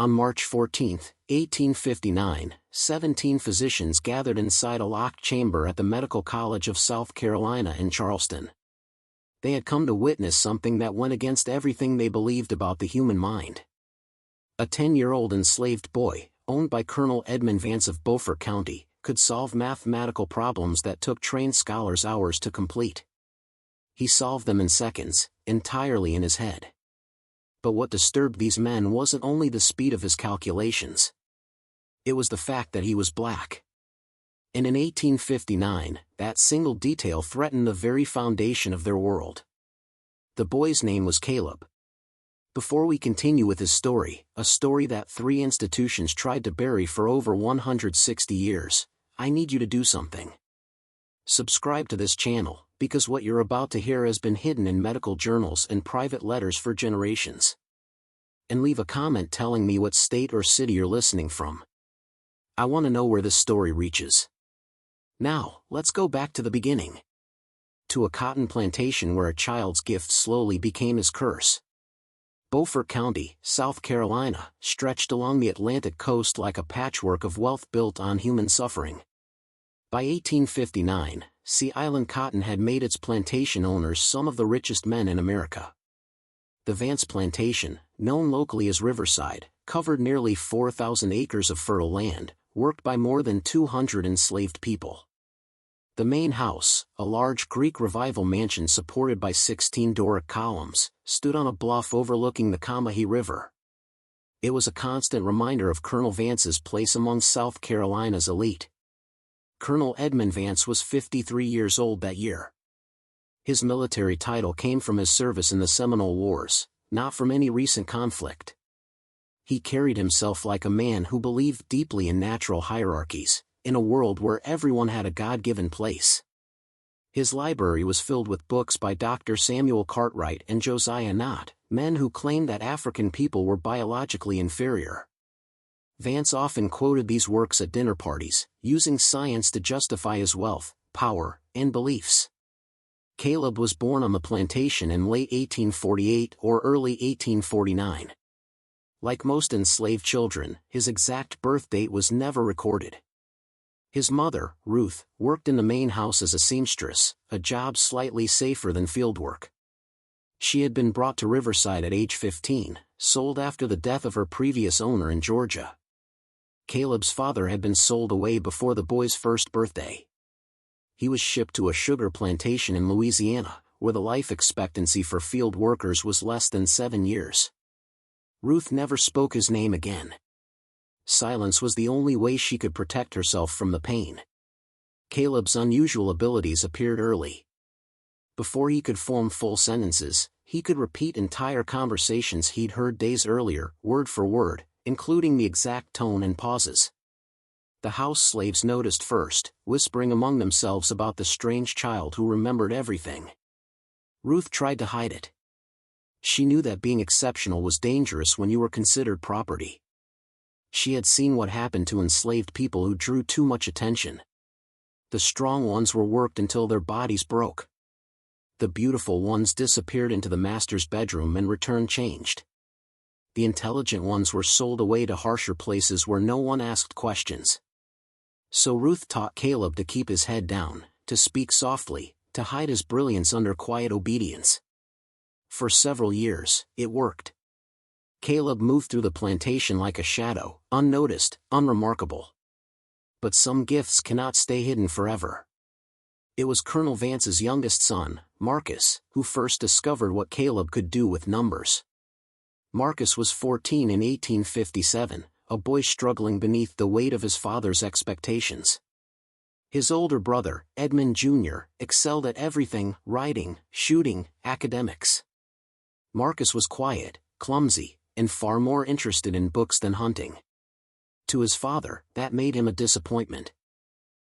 On March 14, 1859, 17 physicians gathered inside a locked chamber at the Medical College of South Carolina in Charleston. They had come to witness something that went against everything they believed about the human mind. A 10-year-old enslaved boy, owned by Colonel Edmund Vance of Beaufort County, could solve mathematical problems that took trained scholars hours to complete. He solved them in seconds, entirely in his head. But what disturbed these men wasn't only the speed of his calculations. It was the fact that he was black. And in 1859, that single detail threatened the very foundation of their world. The boy's name was Caleb. Before we continue with his story, a story that 3 institutions tried to bury for over 160 years, I need you to do something. Subscribe to this channel, because what you're about to hear has been hidden in medical journals and private letters for generations. And leave a comment telling me what state or city you're listening from. I want to know where this story reaches. Now, let's go back to the beginning. To a cotton plantation where a child's gift slowly became his curse. Beaufort County, South Carolina, stretched along the Atlantic coast like a patchwork of wealth built on human suffering. By 1859, Sea Island cotton had made its plantation owners some of the richest men in America. The Vance Plantation, known locally as Riverside, covered nearly 4,000 acres of fertile land, worked by more than 200 enslaved people. The main house, a large Greek Revival mansion supported by 16 Doric columns, stood on a bluff overlooking the Combahee River. It was a constant reminder of Colonel Vance's place among South Carolina's elite. Colonel Edmund Vance was 53 years old that year. His military title came from his service in the Seminole Wars, not from any recent conflict. He carried himself like a man who believed deeply in natural hierarchies, in a world where everyone had a God-given place. His library was filled with books by Dr. Samuel Cartwright and Josiah Nott, men who claimed that African people were biologically inferior. Vance often quoted these works at dinner parties, using science to justify his wealth, power, and beliefs. Caleb was born on the plantation in late 1848 or early 1849. Like most enslaved children, his exact birth date was never recorded. His mother, Ruth, worked in the main house as a seamstress, a job slightly safer than fieldwork. She had been brought to Riverside at age 15, sold after the death of her previous owner in Georgia. Caleb's father had been sold away before the boy's first birthday. He was shipped to a sugar plantation in Louisiana, where the life expectancy for field workers was less than 7 years. Ruth never spoke his name again. Silence was the only way she could protect herself from the pain. Caleb's unusual abilities appeared early. Before he could form full sentences, he could repeat entire conversations he'd heard days earlier, word for word, including the exact tone and pauses. The house slaves noticed first, whispering among themselves about the strange child who remembered everything. Ruth tried to hide it. She knew that being exceptional was dangerous when you were considered property. She had seen what happened to enslaved people who drew too much attention. The strong ones were worked until their bodies broke. The beautiful ones disappeared into the master's bedroom and returned changed. The intelligent ones were sold away to harsher places where no one asked questions. So Ruth taught Caleb to keep his head down, to speak softly, to hide his brilliance under quiet obedience. For several years, it worked. Caleb moved through the plantation like a shadow, unnoticed, unremarkable. But some gifts cannot stay hidden forever. It was Colonel Vance's youngest son, Marcus, who first discovered what Caleb could do with numbers. Marcus was 14 in 1857, a boy struggling beneath the weight of his father's expectations. His older brother, Edmund Jr., excelled at everything: writing, shooting, academics. Marcus was quiet, clumsy, and far more interested in books than hunting. To his father, that made him a disappointment.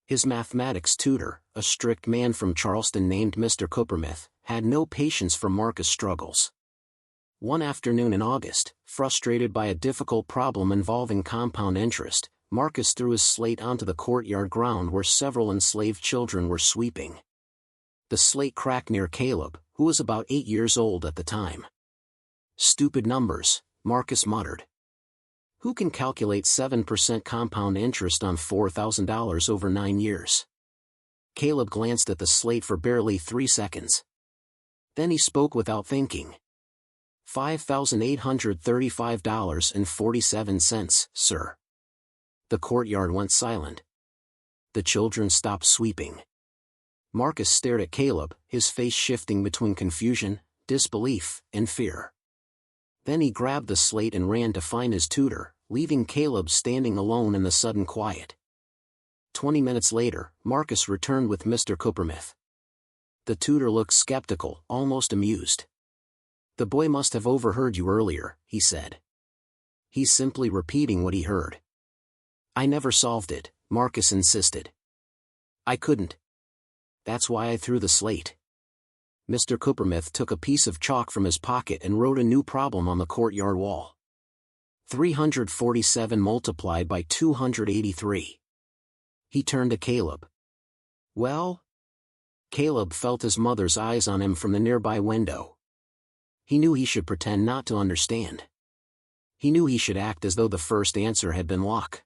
His mathematics tutor, a strict man from Charleston named Mr. Coppermith, had no patience for Marcus' struggles. One afternoon in August, frustrated by a difficult problem involving compound interest, Marcus threw his slate onto the courtyard ground where several enslaved children were sweeping. The slate cracked near Caleb, who was about 8 years old at the time. "Stupid numbers," Marcus muttered. Who can calculate 7% compound interest on $4,000 over 9 years? Caleb glanced at the slate for barely 3 seconds. Then he spoke without thinking. $5,835.47, sir. The courtyard went silent. The children stopped sweeping. Marcus stared at Caleb, his face shifting between confusion, disbelief, and fear. Then he grabbed the slate and ran to find his tutor, leaving Caleb standing alone in the sudden quiet. 20 minutes later, Marcus returned with Mr. Coppermith. The tutor looked skeptical, almost amused. "The boy must have overheard you earlier," he said. "He's simply repeating what he heard." "I never solved it," Marcus insisted. "I couldn't. That's why I threw the slate." Mr. Coppermith took a piece of chalk from his pocket and wrote a new problem on the courtyard wall. 347 multiplied by 283. He turned to Caleb. "Well?" Caleb felt his mother's eyes on him from the nearby window. He knew he should pretend not to understand. He knew he should act as though the first answer had been lock.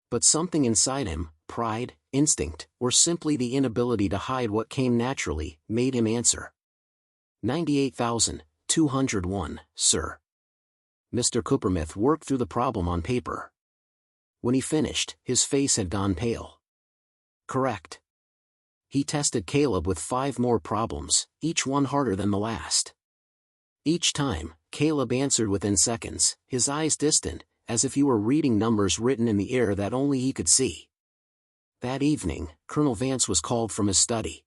But something inside him, pride, instinct, or simply the inability to hide what came naturally, made him answer. 98,201, sir." Mr. Coppermith worked through the problem on paper. When he finished, his face had gone pale. "Correct." He tested Caleb with 5 more problems, each one harder than the last. Each time, Caleb answered within seconds, his eyes distant, as if he were reading numbers written in the air that only he could see. That evening, Colonel Vance was called from his study.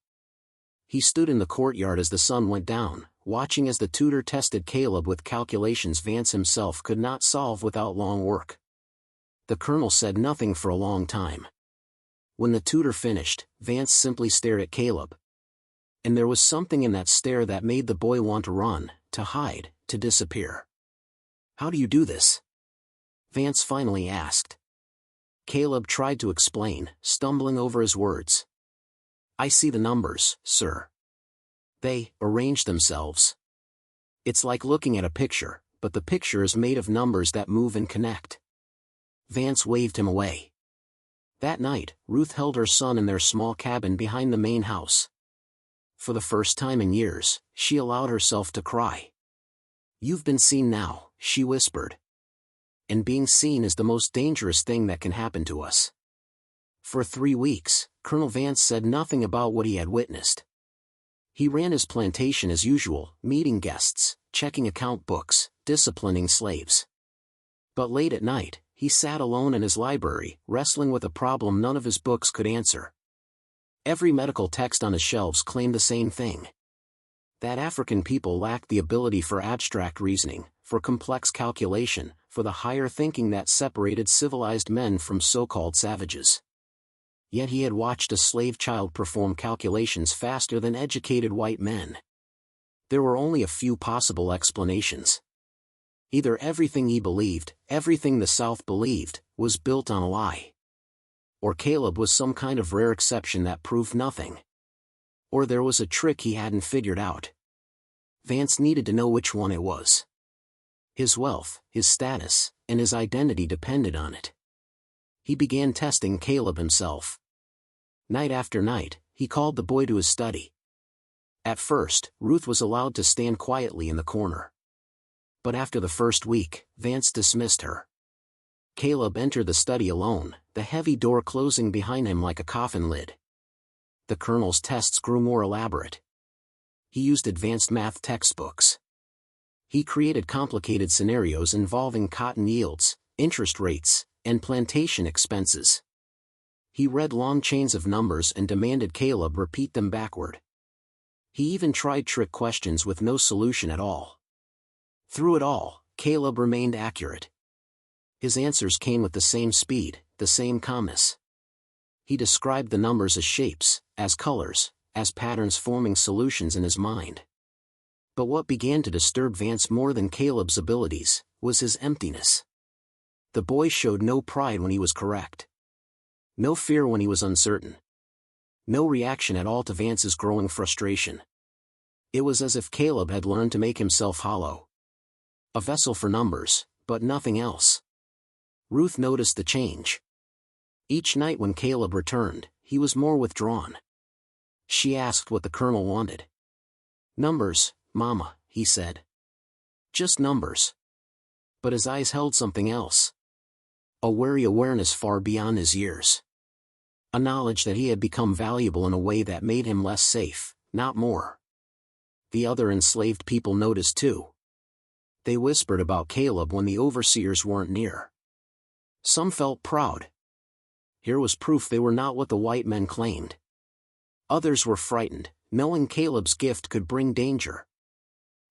He stood in the courtyard as the sun went down, watching as the tutor tested Caleb with calculations Vance himself could not solve without long work. The colonel said nothing for a long time. When the tutor finished, Vance simply stared at Caleb. And there was something in that stare that made the boy want to run, to hide, to disappear. "How do you do this?" Vance finally asked. Caleb tried to explain, stumbling over his words. "I see the numbers, sir. They arrange themselves. It's like looking at a picture, but the picture is made of numbers that move and connect." Vance waved him away. That night, Ruth held her son in their small cabin behind the main house. For the first time in years, she allowed herself to cry. "You've been seen now," she whispered. "And being seen is the most dangerous thing that can happen to us." For 3 weeks, Colonel Vance said nothing about what he had witnessed. He ran his plantation as usual, meeting guests, checking account books, disciplining slaves. But late at night, he sat alone in his library, wrestling with a problem none of his books could answer. Every medical text on his shelves claimed the same thing. That African people lacked the ability for abstract reasoning, for complex calculation, for the higher thinking that separated civilized men from so-called savages. Yet he had watched a slave child perform calculations faster than educated white men. There were only a few possible explanations. Either everything he believed, everything the South believed, was built on a lie. Or Caleb was some kind of rare exception that proved nothing. Or there was a trick he hadn't figured out. Vance needed to know which one it was. His wealth, his status, and his identity depended on it. He began testing Caleb himself. Night after night, he called the boy to his study. At first, Ruth was allowed to stand quietly in the corner. But after the first week, Vance dismissed her. Caleb entered the study alone, the heavy door closing behind him like a coffin lid. The colonel's tests grew more elaborate. He used advanced math textbooks. He created complicated scenarios involving cotton yields, interest rates, and plantation expenses. He read long chains of numbers and demanded Caleb repeat them backward. He even tried trick questions with no solution at all. Through it all, Caleb remained accurate. His answers came with the same speed, the same calmness. He described the numbers as shapes, as colors, as patterns forming solutions in his mind. But what began to disturb Vance more than Caleb's abilities, was his emptiness. The boy showed no pride when he was correct. No fear when he was uncertain. No reaction at all to Vance's growing frustration. It was as if Caleb had learned to make himself hollow. A vessel for numbers, but nothing else. Ruth noticed the change. Each night when Caleb returned, he was more withdrawn. She asked what the colonel wanted. "Numbers, Mama," he said. "Just numbers." But his eyes held something else. A wary awareness far beyond his years. A knowledge that he had become valuable in a way that made him less safe, not more. The other enslaved people noticed too. They whispered about Caleb when the overseers weren't near. Some felt proud. Here was proof they were not what the white men claimed. Others were frightened, knowing Caleb's gift could bring danger.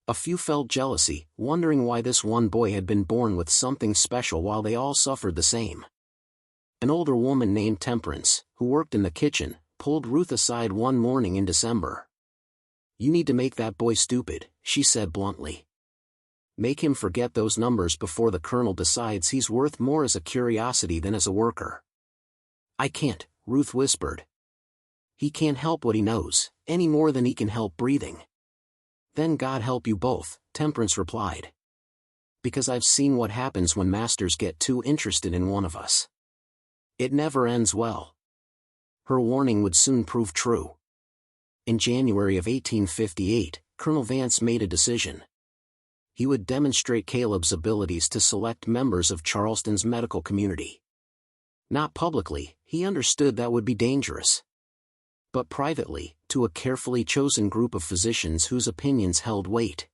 A few felt jealousy, wondering why this one boy had been born with something special while they all suffered the same. An older woman named Temperance, who worked in the kitchen, pulled Ruth aside one morning in December. "You need to make that boy stupid," she said bluntly. "Make him forget those numbers before the colonel decides he's worth more as a curiosity than as a worker." "I can't," Ruth whispered. "He can't help what he knows, any more than he can help breathing." "Then God help you both," Temperance replied. "Because I've seen what happens when masters get too interested in one of us. It never ends well." Her warning would soon prove true. In January of 1858, Colonel Vance made a decision. He would demonstrate Caleb's abilities to select members of Charleston's medical community. Not publicly, he understood that would be dangerous. But privately, to a carefully chosen group of physicians whose opinions held weight.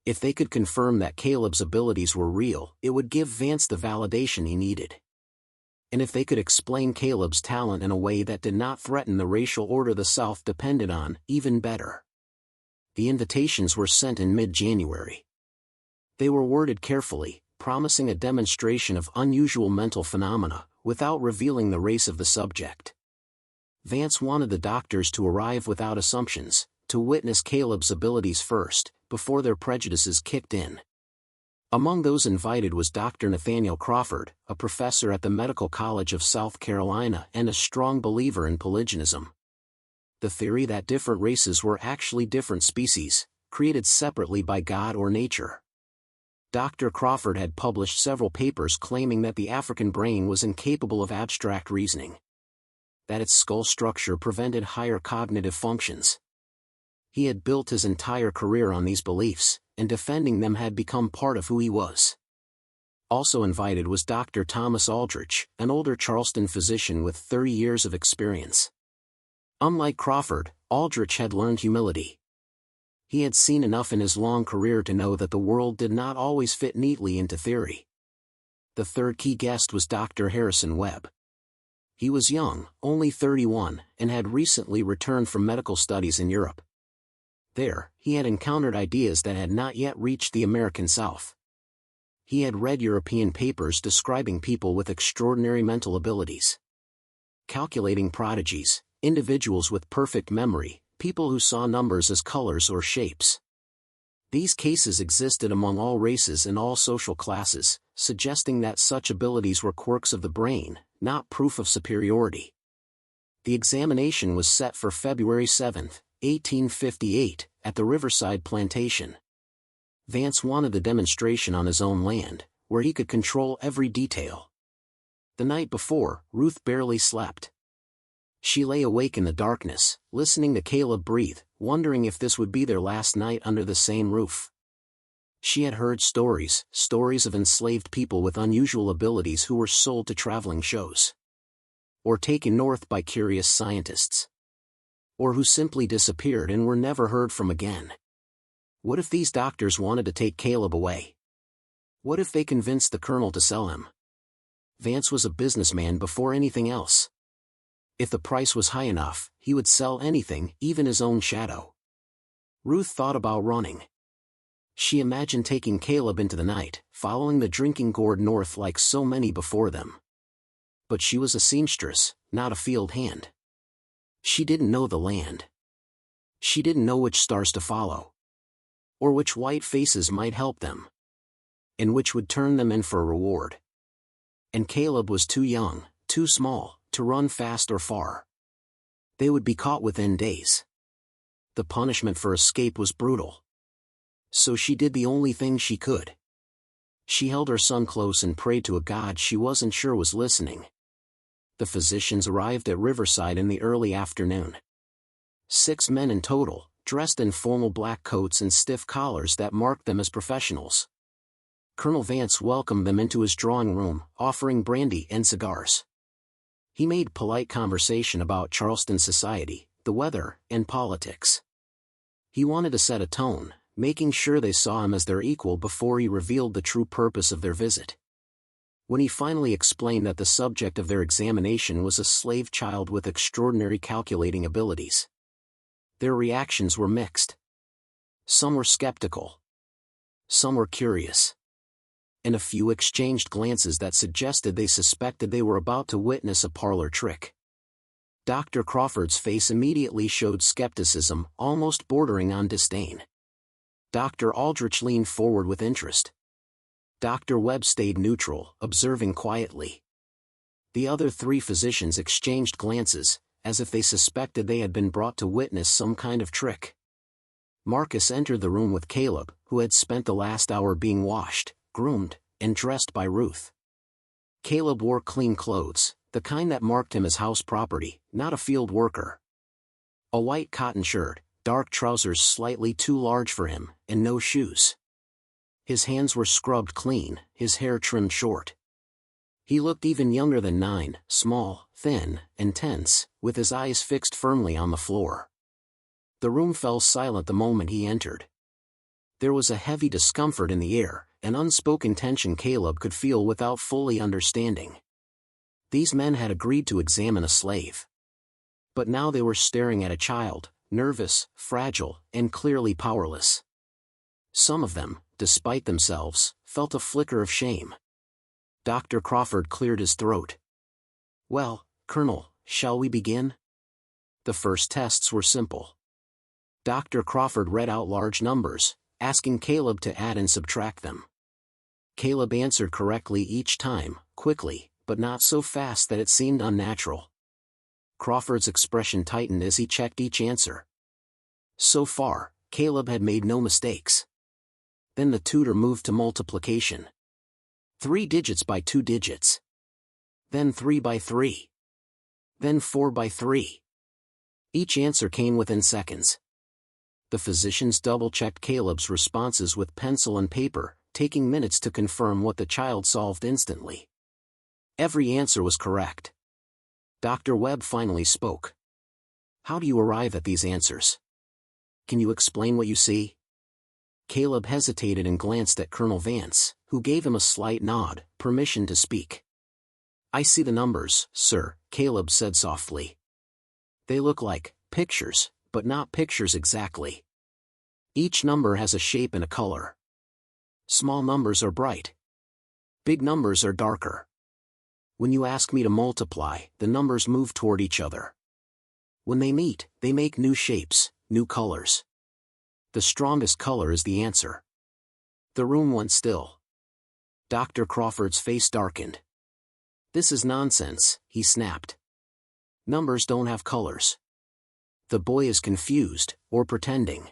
If they could confirm that Caleb's abilities were real, it would give Vance the validation he needed. And if they could explain Caleb's talent in a way that did not threaten the racial order the South depended on, even better. The invitations were sent in mid-January. They were worded carefully, promising a demonstration of unusual mental phenomena, without revealing the race of the subject. Vance wanted the doctors to arrive without assumptions, to witness Caleb's abilities first, before their prejudices kicked in. Among those invited was Dr. Nathaniel Crawford, a professor at the Medical College of South Carolina and a strong believer in polygenism. The theory that different races were actually different species, created separately by God or nature. Dr. Crawford had published several papers claiming that the African brain was incapable of abstract reasoning. That its skull structure prevented higher cognitive functions. He had built his entire career on these beliefs, and defending them had become part of who he was. Also invited was Dr. Thomas Aldrich, an older Charleston physician with 30 years of experience. Unlike Crawford, Aldrich had learned humility. He had seen enough in his long career to know that the world did not always fit neatly into theory. The third key guest was Dr. Harrison Webb. He was young, only 31, and had recently returned from medical studies in Europe. There, he had encountered ideas that had not yet reached the American South. He had read European papers describing people with extraordinary mental abilities. Calculating prodigies, individuals with perfect memory, people who saw numbers as colors or shapes. These cases existed among all races and all social classes, suggesting that such abilities were quirks of the brain, not proof of superiority. The examination was set for February 7, 1858, at the Riverside Plantation. Vance wanted the demonstration on his own land, where he could control every detail. The night before, Ruth barely slept. She lay awake in the darkness, listening to Caleb breathe, wondering if this would be their last night under the same roof. She had heard stories of enslaved people with unusual abilities who were sold to traveling shows. Or taken north by curious scientists. Or who simply disappeared and were never heard from again. What if these doctors wanted to take Caleb away? What if they convinced the colonel to sell him? Vance was a businessman before anything else. If the price was high enough, he would sell anything, even his own shadow. Ruth thought about running. She imagined taking Caleb into the night, following the drinking gourd north like so many before them. But she was a seamstress, not a field hand. She didn't know the land. She didn't know which stars to follow. Or which white faces might help them. And which would turn them in for a reward. And Caleb was too young, too small, to run fast or far. They would be caught within days. The punishment for escape was brutal. So she did the only thing she could. She held her son close and prayed to a God she wasn't sure was listening. The physicians arrived at Riverside in the early afternoon. 6 men in total, dressed in formal black coats and stiff collars that marked them as professionals. Colonel Vance welcomed them into his drawing room, offering brandy and cigars. He made polite conversation about Charleston society, the weather, and politics. He wanted to set a tone, making sure they saw him as their equal before he revealed the true purpose of their visit. When he finally explained that the subject of their examination was a slave child with extraordinary calculating abilities, their reactions were mixed. Some were skeptical. Some were curious. And a few exchanged glances that suggested they suspected they were about to witness a parlor trick. Dr. Crawford's face immediately showed skepticism, almost bordering on disdain. Dr. Aldrich leaned forward with interest. Dr. Webb stayed neutral, observing quietly. The other 3 physicians exchanged glances, as if they suspected they had been brought to witness some kind of trick. Marcus entered the room with Caleb, who had spent the last hour being washed, groomed, and dressed by Ruth. Caleb wore clean clothes, the kind that marked him as house property, not a field worker. A white cotton shirt, dark trousers slightly too large for him, and no shoes. His hands were scrubbed clean, his hair trimmed short. He looked even younger than 9, small, thin, and tense, with his eyes fixed firmly on the floor. The room fell silent the moment he entered. There was a heavy discomfort in the air, an unspoken tension Caleb could feel without fully understanding. These men had agreed to examine a slave. But now they were staring at a child, nervous, fragile, and clearly powerless. Some of them, despite themselves, felt a flicker of shame. Dr. Crawford cleared his throat. "Well, Colonel, shall we begin?" The first tests were simple. Dr. Crawford read out large numbers, asking Caleb to add and subtract them. Caleb answered correctly each time, quickly, but not so fast that it seemed unnatural. Crawford's expression tightened as he checked each answer. So far, Caleb had made no mistakes. Then the tutor moved to multiplication. 3 digits by 2 digits. Then 3 by 3. Then 4 by 3. Each answer came within seconds. The physicians double-checked Caleb's responses with pencil and paper, taking minutes to confirm what the child solved instantly. Every answer was correct. Dr. Webb finally spoke. "How do you arrive at these answers? Can you explain what you see?" Caleb hesitated and glanced at Colonel Vance, who gave him a slight nod, permission to speak. "I see the numbers, sir," Caleb said softly. "They look like pictures, but not pictures exactly. Each number has a shape and a color. Small numbers are bright. Big numbers are darker. When you ask me to multiply, the numbers move toward each other. When they meet, they make new shapes, new colors. The strongest color is the answer." The room went still. Dr. Crawford's face darkened. "This is nonsense," he snapped. "Numbers don't have colors. The boy is confused, or pretending.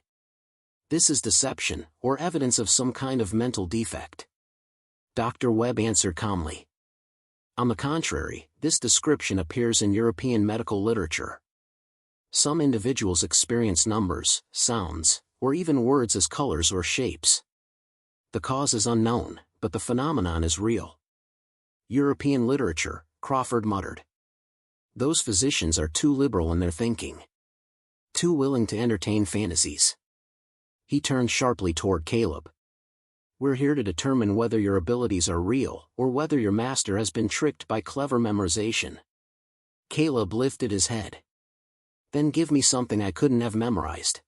This is deception, or evidence of some kind of mental defect." Dr. Webb answered calmly. "On the contrary, this description appears in European medical literature. Some individuals experience numbers, sounds, or even words as colors or shapes. The cause is unknown, but the phenomenon is real." "European literature," Crawford muttered. "Those physicians are too liberal in their thinking. Too willing to entertain fantasies." He turned sharply toward Caleb. "We're here to determine whether your abilities are real, or whether your master has been tricked by clever memorization." Caleb lifted his head. "Then give me something I couldn't have memorized."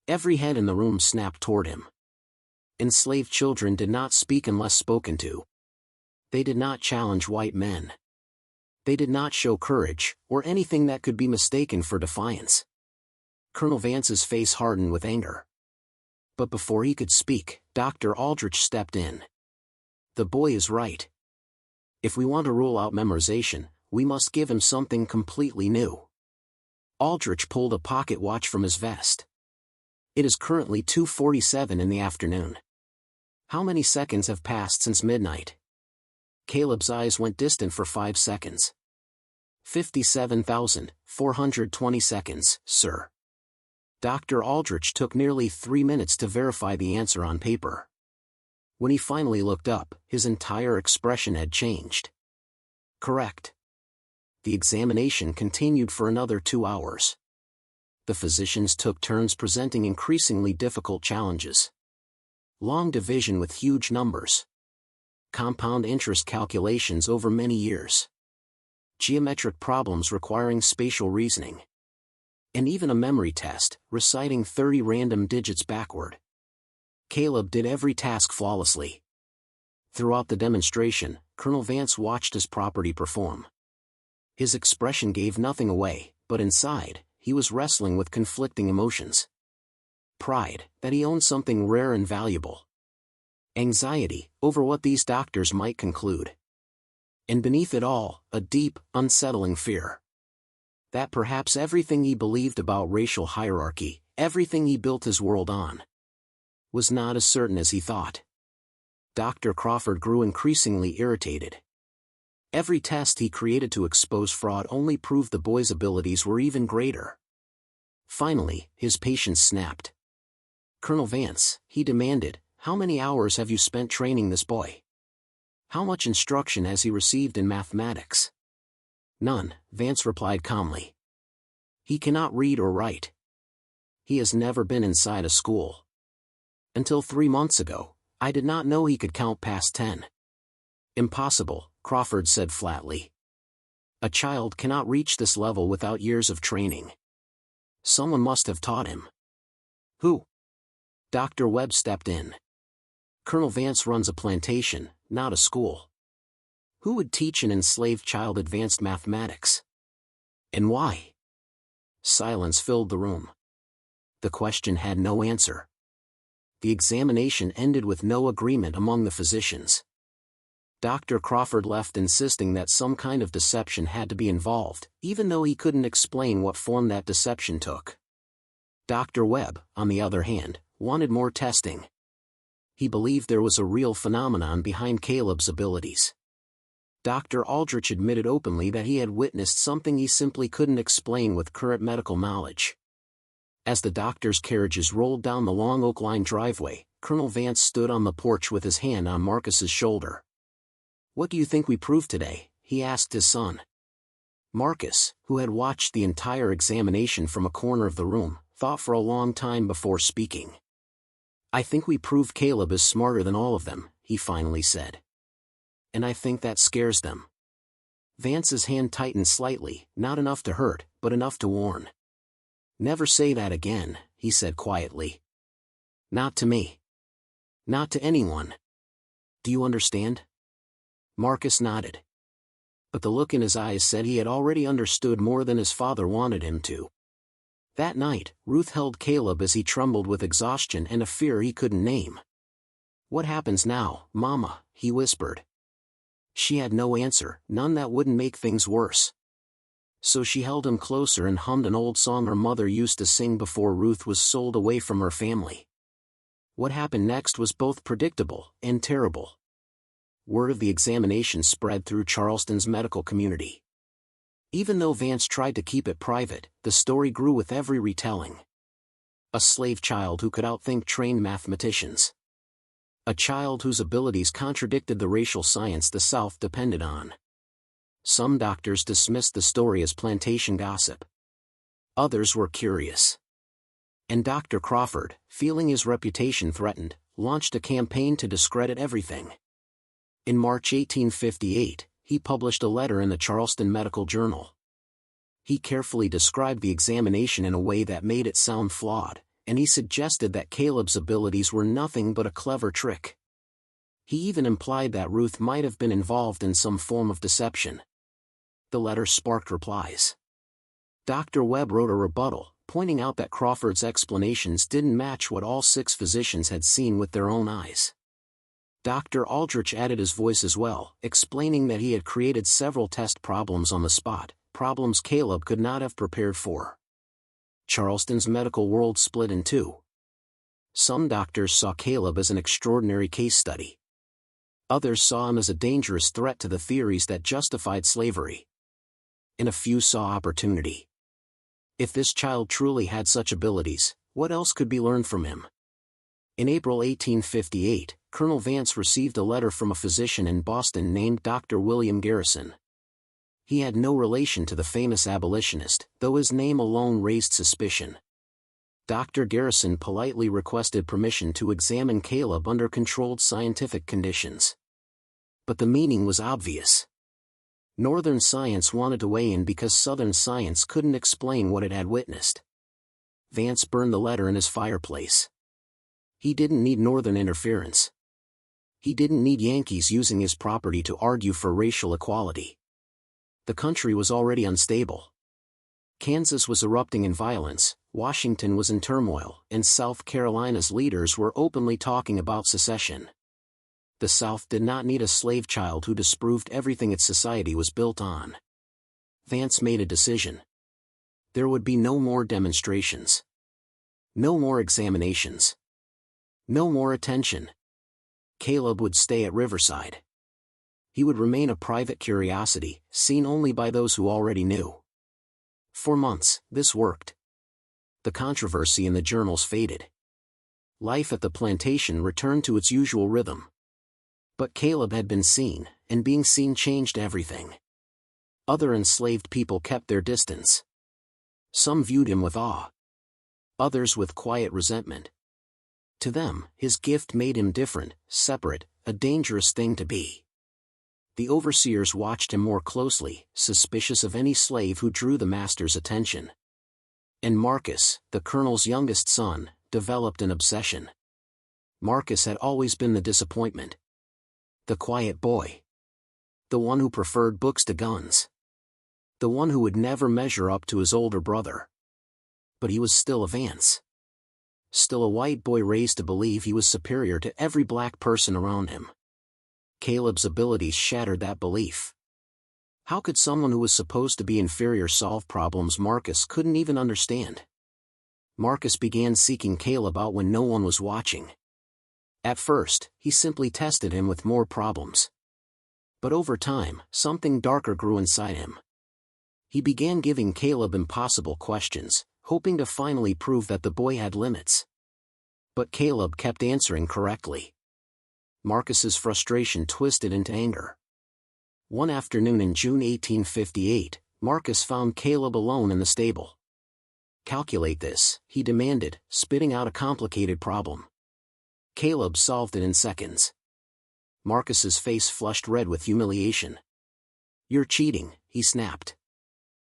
Every head in the room snapped toward him. Enslaved children did not speak unless spoken to. They did not challenge white men. They did not show courage, or anything that could be mistaken for defiance. Colonel Vance's face hardened with anger. But before he could speak, Dr. Aldrich stepped in. "The boy is right. If we want to rule out memorization, we must give him something completely new." Aldrich pulled a pocket watch from his vest. "It is currently 2:47 in the afternoon. How many seconds have passed since midnight? Caleb's eyes went distant for 5 seconds. 57,420 seconds, sir. Dr. Aldrich took nearly 3 minutes to verify the answer on paper. When he finally looked up, his entire expression had changed. Correct. The examination continued for another 2 hours. The physicians took turns presenting increasingly difficult challenges. Long division with huge numbers. Compound interest calculations over many years. Geometric problems requiring spatial reasoning. And even a memory test, reciting 30 random digits backward. Caleb did every task flawlessly. Throughout the demonstration, Colonel Vance watched his property perform. His expression gave nothing away, but inside, he was wrestling with conflicting emotions. Pride, that he owned something rare and valuable. Anxiety, over what these doctors might conclude. And beneath it all, a deep, unsettling fear. That perhaps everything he believed about racial hierarchy, everything he built his world on, was not as certain as he thought. Dr. Crawford grew increasingly irritated. Every test he created to expose fraud only proved the boy's abilities were even greater. Finally, his patience snapped. Colonel Vance, he demanded, how many hours have you spent training this boy? How much instruction has he received in mathematics? None, Vance replied calmly. He cannot read or write. He has never been inside a school. Until 3 months ago, I did not know he could count past 10. Impossible, Crawford said flatly. A child cannot reach this level without years of training. Someone must have taught him. Who? Dr. Webb stepped in. Colonel Vance runs a plantation, not a school. Who would teach an enslaved child advanced mathematics? And why? Silence filled the room. The question had no answer. The examination ended with no agreement among the physicians. Dr. Crawford left insisting that some kind of deception had to be involved, even though he couldn't explain what form that deception took. Dr. Webb, on the other hand, wanted more testing. He believed there was a real phenomenon behind Caleb's abilities. Dr. Aldrich admitted openly that he had witnessed something he simply couldn't explain with current medical knowledge. As the doctor's carriages rolled down the long oak-lined driveway, Colonel Vance stood on the porch with his hand on Marcus's shoulder. "What do you think we proved today?" he asked his son. Marcus, who had watched the entire examination from a corner of the room, thought for a long time before speaking. "I think we proved Caleb is smarter than all of them," he finally said. "And I think that scares them." Vance's hand tightened slightly, not enough to hurt, but enough to warn. "Never say that again," he said quietly. "Not to me. Not to anyone. Do you understand?" Marcus nodded. But the look in his eyes said he had already understood more than his father wanted him to. That night, Ruth held Caleb as he trembled with exhaustion and a fear he couldn't name. "What happens now, Mama?" he whispered. She had no answer, none that wouldn't make things worse. So she held him closer and hummed an old song her mother used to sing before Ruth was sold away from her family. What happened next was both predictable and terrible. Word of the examination spread through Charleston's medical community. Even though Vance tried to keep it private, the story grew with every retelling. A slave child who could outthink trained mathematicians. A child whose abilities contradicted the racial science the South depended on. Some doctors dismissed the story as plantation gossip. Others were curious. And Dr. Crawford, feeling his reputation threatened, launched a campaign to discredit everything. In March 1858, he published a letter in the Charleston Medical Journal. He carefully described the examination in a way that made it sound flawed, and he suggested that Caleb's abilities were nothing but a clever trick. He even implied that Ruth might have been involved in some form of deception. The letter sparked replies. Dr. Webb wrote a rebuttal, pointing out that Crawford's explanations didn't match what all 6 physicians had seen with their own eyes. Dr. Aldrich added his voice as well, explaining that he had created several test problems on the spot, problems Caleb could not have prepared for. Charleston's medical world split in two. Some doctors saw Caleb as an extraordinary case study. Others saw him as a dangerous threat to the theories that justified slavery. And a few saw opportunity. If this child truly had such abilities, what else could be learned from him? In April 1858, Colonel Vance received a letter from a physician in Boston named Dr. William Garrison. He had no relation to the famous abolitionist, though his name alone raised suspicion. Dr. Garrison politely requested permission to examine Caleb under controlled scientific conditions. But the meaning was obvious. Northern science wanted to weigh in because Southern science couldn't explain what it had witnessed. Vance burned the letter in his fireplace. He didn't need Northern interference. He didn't need Yankees using his property to argue for racial equality. The country was already unstable. Kansas was erupting in violence, Washington was in turmoil, and South Carolina's leaders were openly talking about secession. The South did not need a slave child who disproved everything its society was built on. Vance made a decision. There would be no more demonstrations. No more examinations. No more attention. Caleb would stay at Riverside. He would remain a private curiosity, seen only by those who already knew. For months, this worked. The controversy in the journals faded. Life at the plantation returned to its usual rhythm. But Caleb had been seen, and being seen changed everything. Other enslaved people kept their distance. Some viewed him with awe. Others with quiet resentment. To them, his gift made him different, separate, a dangerous thing to be. The overseers watched him more closely, suspicious of any slave who drew the master's attention. And Marcus, the colonel's youngest son, developed an obsession. Marcus had always been the disappointment. The quiet boy. The one who preferred books to guns. The one who would never measure up to his older brother. But he was still a Vance. Still a white boy raised to believe he was superior to every black person around him. Caleb's abilities shattered that belief. How could someone who was supposed to be inferior solve problems Marcus couldn't even understand? Marcus began seeking Caleb out when no one was watching. At first, he simply tested him with more problems. But over time, something darker grew inside him. He began giving Caleb impossible questions, hoping to finally prove that the boy had limits. But Caleb kept answering correctly. Marcus's frustration twisted into anger. One afternoon in June 1858, Marcus found Caleb alone in the stable. "Calculate this," he demanded, spitting out a complicated problem. Caleb solved it in seconds. Marcus's face flushed red with humiliation. "You're cheating," he snapped.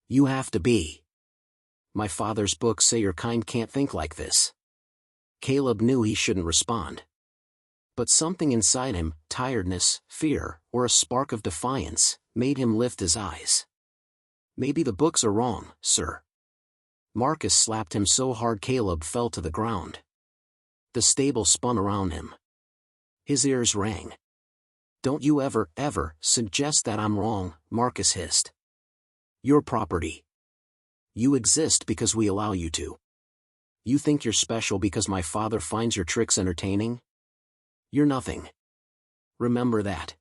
"You have to be. My father's books say your kind can't think like this." Caleb knew he shouldn't respond. But something inside him, tiredness, fear, or a spark of defiance, made him lift his eyes. "Maybe the books are wrong, sir." Marcus slapped him so hard Caleb fell to the ground. The stable spun around him. His ears rang. "Don't you ever, suggest that I'm wrong," Marcus hissed. "Your property. You exist because we allow you to. You think you're special because my father finds your tricks entertaining? You're nothing. Remember that."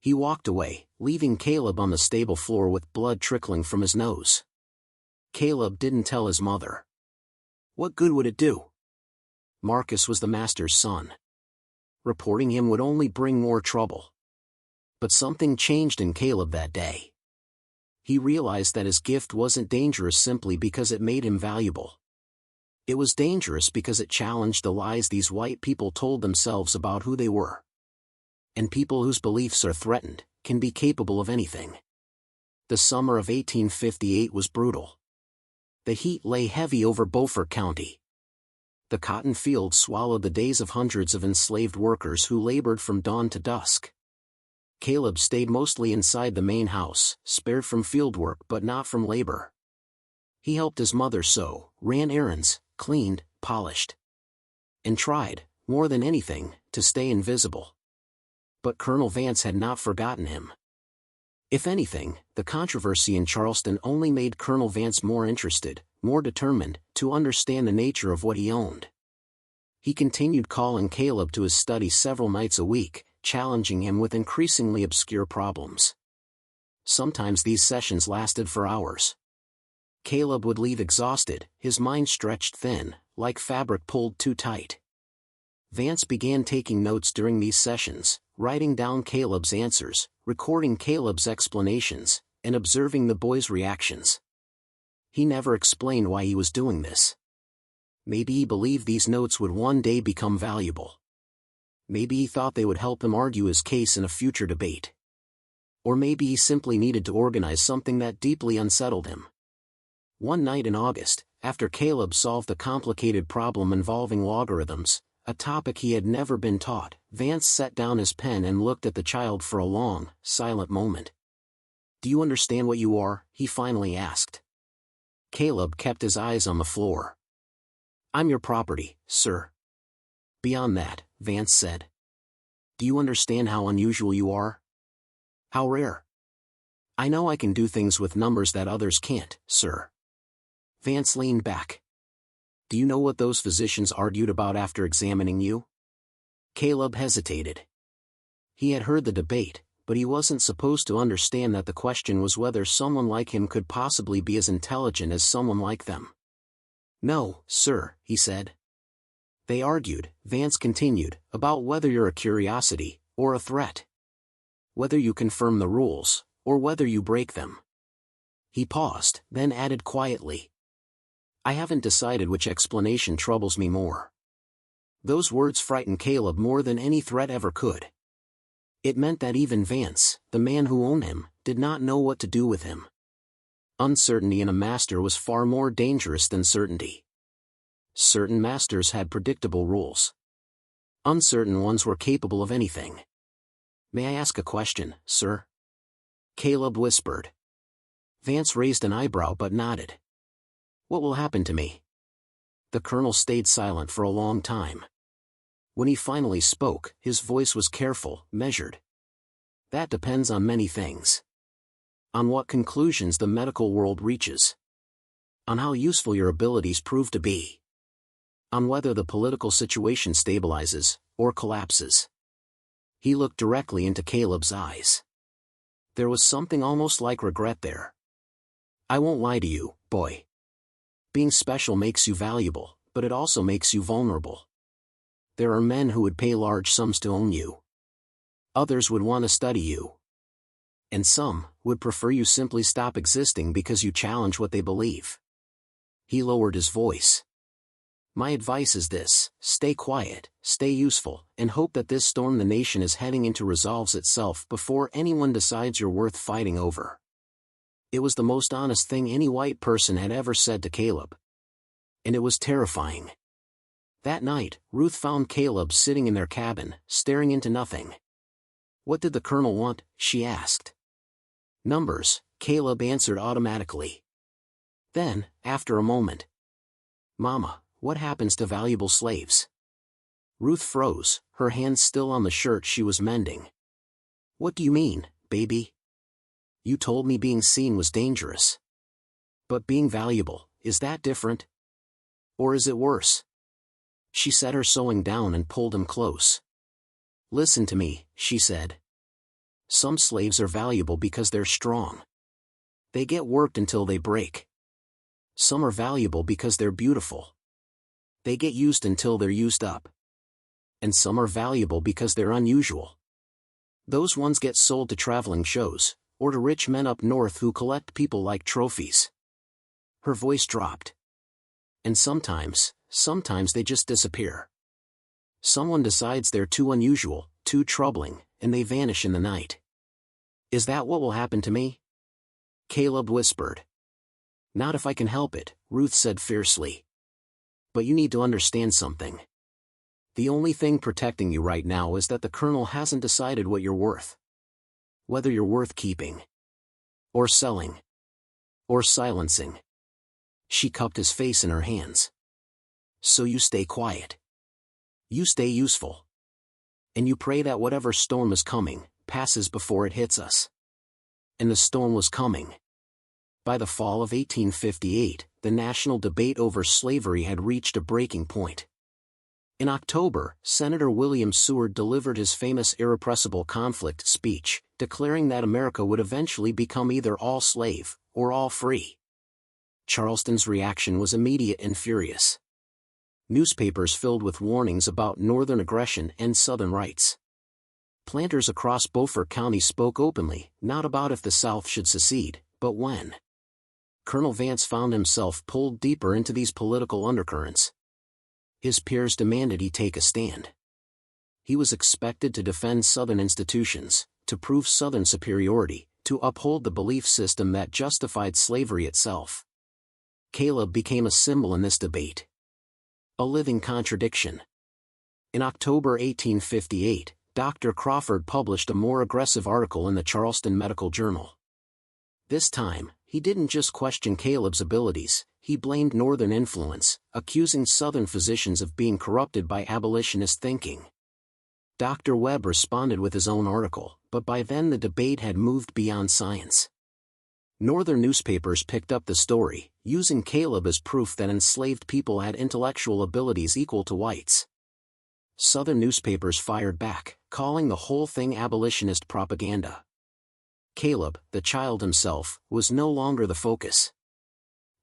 He walked away, leaving Caleb on the stable floor with blood trickling from his nose. Caleb didn't tell his mother. What good would it do? Marcus was the master's son. Reporting him would only bring more trouble. But something changed in Caleb that day. He realized that his gift wasn't dangerous simply because it made him valuable. It was dangerous because it challenged the lies these white people told themselves about who they were. And people whose beliefs are threatened can be capable of anything. The summer of 1858 was brutal. The heat lay heavy over Beaufort County. The cotton fields swallowed the days of hundreds of enslaved workers who labored from dawn to dusk. Caleb stayed mostly inside the main house, spared from fieldwork but not from labor. He helped his mother sew, ran errands, cleaned, polished. And tried, more than anything, to stay invisible. But Colonel Vance had not forgotten him. If anything, the controversy in Charleston only made Colonel Vance more interested, more determined, to understand the nature of what he owned. He continued calling Caleb to his study several nights a week, challenging him with increasingly obscure problems. Sometimes these sessions lasted for hours. Caleb would leave exhausted, his mind stretched thin, like fabric pulled too tight. Vance began taking notes during these sessions, writing down Caleb's answers, recording Caleb's explanations, and observing the boy's reactions. He never explained why he was doing this. Maybe he believed these notes would one day become valuable. Maybe he thought they would help him argue his case in a future debate. Or maybe he simply needed to organize something that deeply unsettled him. One night in August, after Caleb solved a complicated problem involving logarithms, a topic he had never been taught, Vance set down his pen and looked at the child for a long, silent moment. "Do you understand what you are?" he finally asked. Caleb kept his eyes on the floor. "I'm your property, sir." "Beyond that," Vance said. "Do you understand how unusual you are? How rare? I know I can do things with numbers that others can't, sir." Vance leaned back. "Do you know what those physicians argued about after examining you?" Caleb hesitated. He had heard the debate, but he wasn't supposed to understand that the question was whether someone like him could possibly be as intelligent as someone like them. "No, sir," he said. "They argued," Vance continued, "about whether you're a curiosity, or a threat. Whether you confirm the rules, or whether you break them." He paused, then added quietly, "I haven't decided which explanation troubles me more." Those words frightened Caleb more than any threat ever could. It meant that even Vance, the man who owned him, did not know what to do with him. Uncertainty in a master was far more dangerous than certainty. Certain masters had predictable rules. Uncertain ones were capable of anything. "May I ask a question, sir?" Caleb whispered. Vance raised an eyebrow but nodded. "What will happen to me?" The colonel stayed silent for a long time. When he finally spoke, his voice was careful, measured. "That depends on many things. On what conclusions the medical world reaches. On how useful your abilities prove to be. On whether the political situation stabilizes, or collapses." He looked directly into Caleb's eyes. There was something almost like regret there. "I won't lie to you, boy. Being special makes you valuable, but it also makes you vulnerable. There are men who would pay large sums to own you. Others would want to study you. And some would prefer you simply stop existing because you challenge what they believe." He lowered his voice. "My advice is this: stay quiet, stay useful, and hope that this storm the nation is heading into resolves itself before anyone decides you're worth fighting over." It was the most honest thing any white person had ever said to Caleb. And it was terrifying. That night, Ruth found Caleb sitting in their cabin, staring into nothing. "What did the colonel want?" she asked. "Numbers," Caleb answered automatically. Then, after a moment, "Mama, what happens to valuable slaves?" Ruth froze, her hands still on the shirt she was mending. "What do you mean, baby? You told me being seen was dangerous. But being valuable, is that different? Or is it worse?" She set her sewing down and pulled him close. "Listen to me," she said. "Some slaves are valuable because they're strong. They get worked until they break. Some are valuable because they're beautiful. They get used until they're used up. And some are valuable because they're unusual. Those ones get sold to traveling shows, or to rich men up north who collect people like trophies." Her voice dropped. "And sometimes they just disappear. Someone decides they're too unusual, too troubling, and they vanish in the night." "Is that what will happen to me?" Caleb whispered. "Not if I can help it," Ruth said fiercely. "But you need to understand something. The only thing protecting you right now is that the colonel hasn't decided what you're worth. Whether you're worth keeping. Or selling. Or silencing." She cupped his face in her hands. "So you stay quiet. You stay useful. And you pray that whatever storm is coming, passes before it hits us." And the storm was coming. By the fall of 1858, the national debate over slavery had reached a breaking point. In October, Senator William Seward delivered his famous irrepressible conflict speech, declaring that America would eventually become either all slave, or all free. Charleston's reaction was immediate and furious. Newspapers filled with warnings about Northern aggression and Southern rights. Planters across Beaufort County spoke openly, not about if the South should secede, but when. Colonel Vance found himself pulled deeper into these political undercurrents. His peers demanded he take a stand. He was expected to defend Southern institutions, to prove Southern superiority, to uphold the belief system that justified slavery itself. Caleb became a symbol in this debate. A living contradiction. In October 1858, Dr. Crawford published a more aggressive article in the Charleston Medical Journal. This time, he didn't just question Caleb's abilities, he blamed Northern influence, accusing Southern physicians of being corrupted by abolitionist thinking. Dr. Webb responded with his own article, but by then the debate had moved beyond science. Northern newspapers picked up the story, using Caleb as proof that enslaved people had intellectual abilities equal to whites. Southern newspapers fired back, calling the whole thing abolitionist propaganda. Caleb, the child himself, was no longer the focus.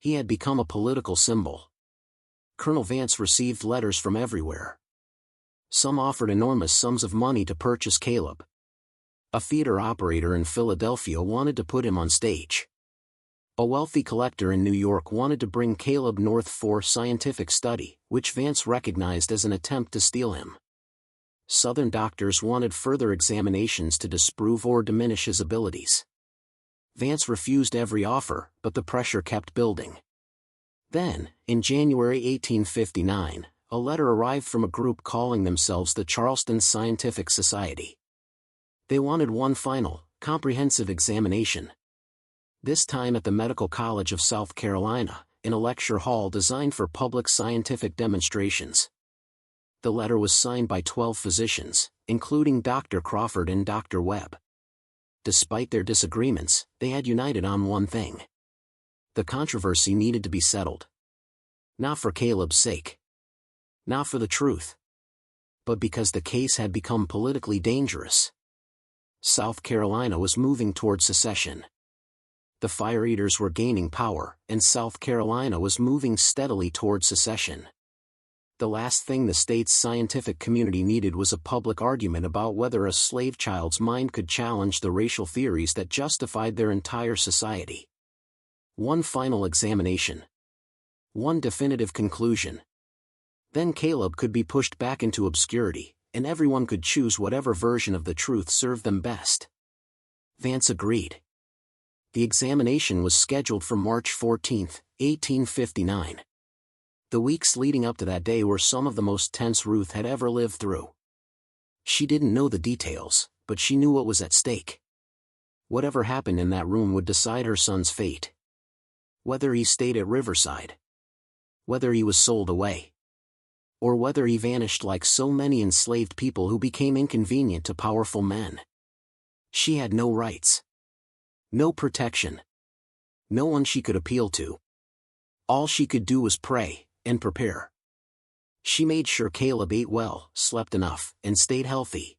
He had become a political symbol. Colonel Vance received letters from everywhere. Some offered enormous sums of money to purchase Caleb. A theater operator in Philadelphia wanted to put him on stage. A wealthy collector in New York wanted to bring Caleb north for scientific study, which Vance recognized as an attempt to steal him. Southern doctors wanted further examinations to disprove or diminish his abilities. Vance refused every offer, but the pressure kept building. Then, in January 1859, a letter arrived from a group calling themselves the Charleston Scientific Society. They wanted one final, comprehensive examination. This time at the Medical College of South Carolina, in a lecture hall designed for public scientific demonstrations. The letter was signed by 12 physicians, including Dr. Crawford and Dr. Webb. Despite their disagreements, they had united on one thing. The controversy needed to be settled. Not for Caleb's sake. Not for the truth. But because the case had become politically dangerous. South Carolina was moving toward secession. The fire eaters were gaining power, and South Carolina was moving steadily toward secession. The last thing the state's scientific community needed was a public argument about whether a slave child's mind could challenge the racial theories that justified their entire society. One final examination. One definitive conclusion. Then Caleb could be pushed back into obscurity, and everyone could choose whatever version of the truth served them best. Vance agreed. The examination was scheduled for March 14, 1859. The weeks leading up to that day were some of the most tense Ruth had ever lived through. She didn't know the details, but she knew what was at stake. Whatever happened in that room would decide her son's fate. Whether he stayed at Riverside. Whether he was sold away. Or whether he vanished like so many enslaved people who became inconvenient to powerful men. She had no rights. No protection. No one she could appeal to. All she could do was pray and prepare. She made sure Caleb ate well, slept enough, and stayed healthy.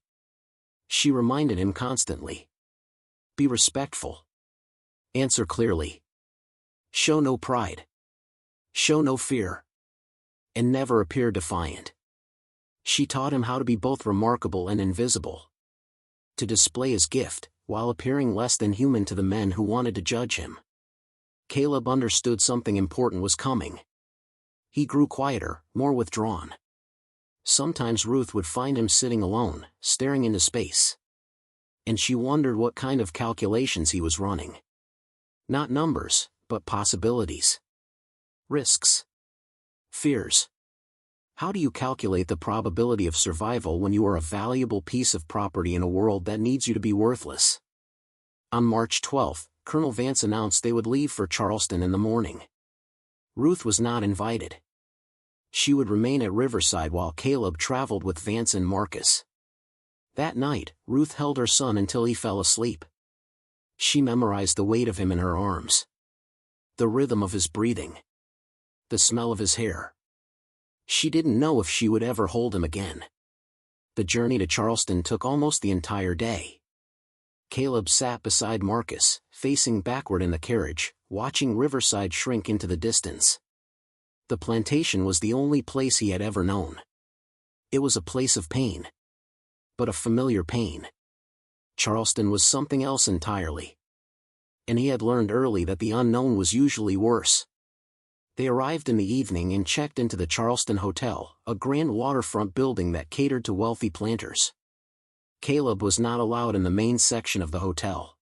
She reminded him constantly. Be respectful. Answer clearly. Show no pride. Show no fear. And never appear defiant. She taught him how to be both remarkable and invisible. To display his gift, while appearing less than human to the men who wanted to judge him. Caleb understood something important was coming. He grew quieter, more withdrawn. Sometimes Ruth would find him sitting alone, staring into space. And she wondered what kind of calculations he was running. Not numbers, but possibilities. Risks. Fears. How do you calculate the probability of survival when you are a valuable piece of property in a world that needs you to be worthless? On March 12, Colonel Vance announced they would leave for Charleston in the morning. Ruth was not invited. She would remain at Riverside while Caleb traveled with Vance and Marcus. That night, Ruth held her son until he fell asleep. She memorized the weight of him in her arms. The rhythm of his breathing. The smell of his hair. She didn't know if she would ever hold him again. The journey to Charleston took almost the entire day. Caleb sat beside Marcus, facing backward in the carriage, watching Riverside shrink into the distance. The plantation was the only place he had ever known. It was a place of pain. But a familiar pain. Charleston was something else entirely. And he had learned early that the unknown was usually worse. They arrived in the evening and checked into the Charleston Hotel, a grand waterfront building that catered to wealthy planters. Caleb was not allowed in the main section of the hotel.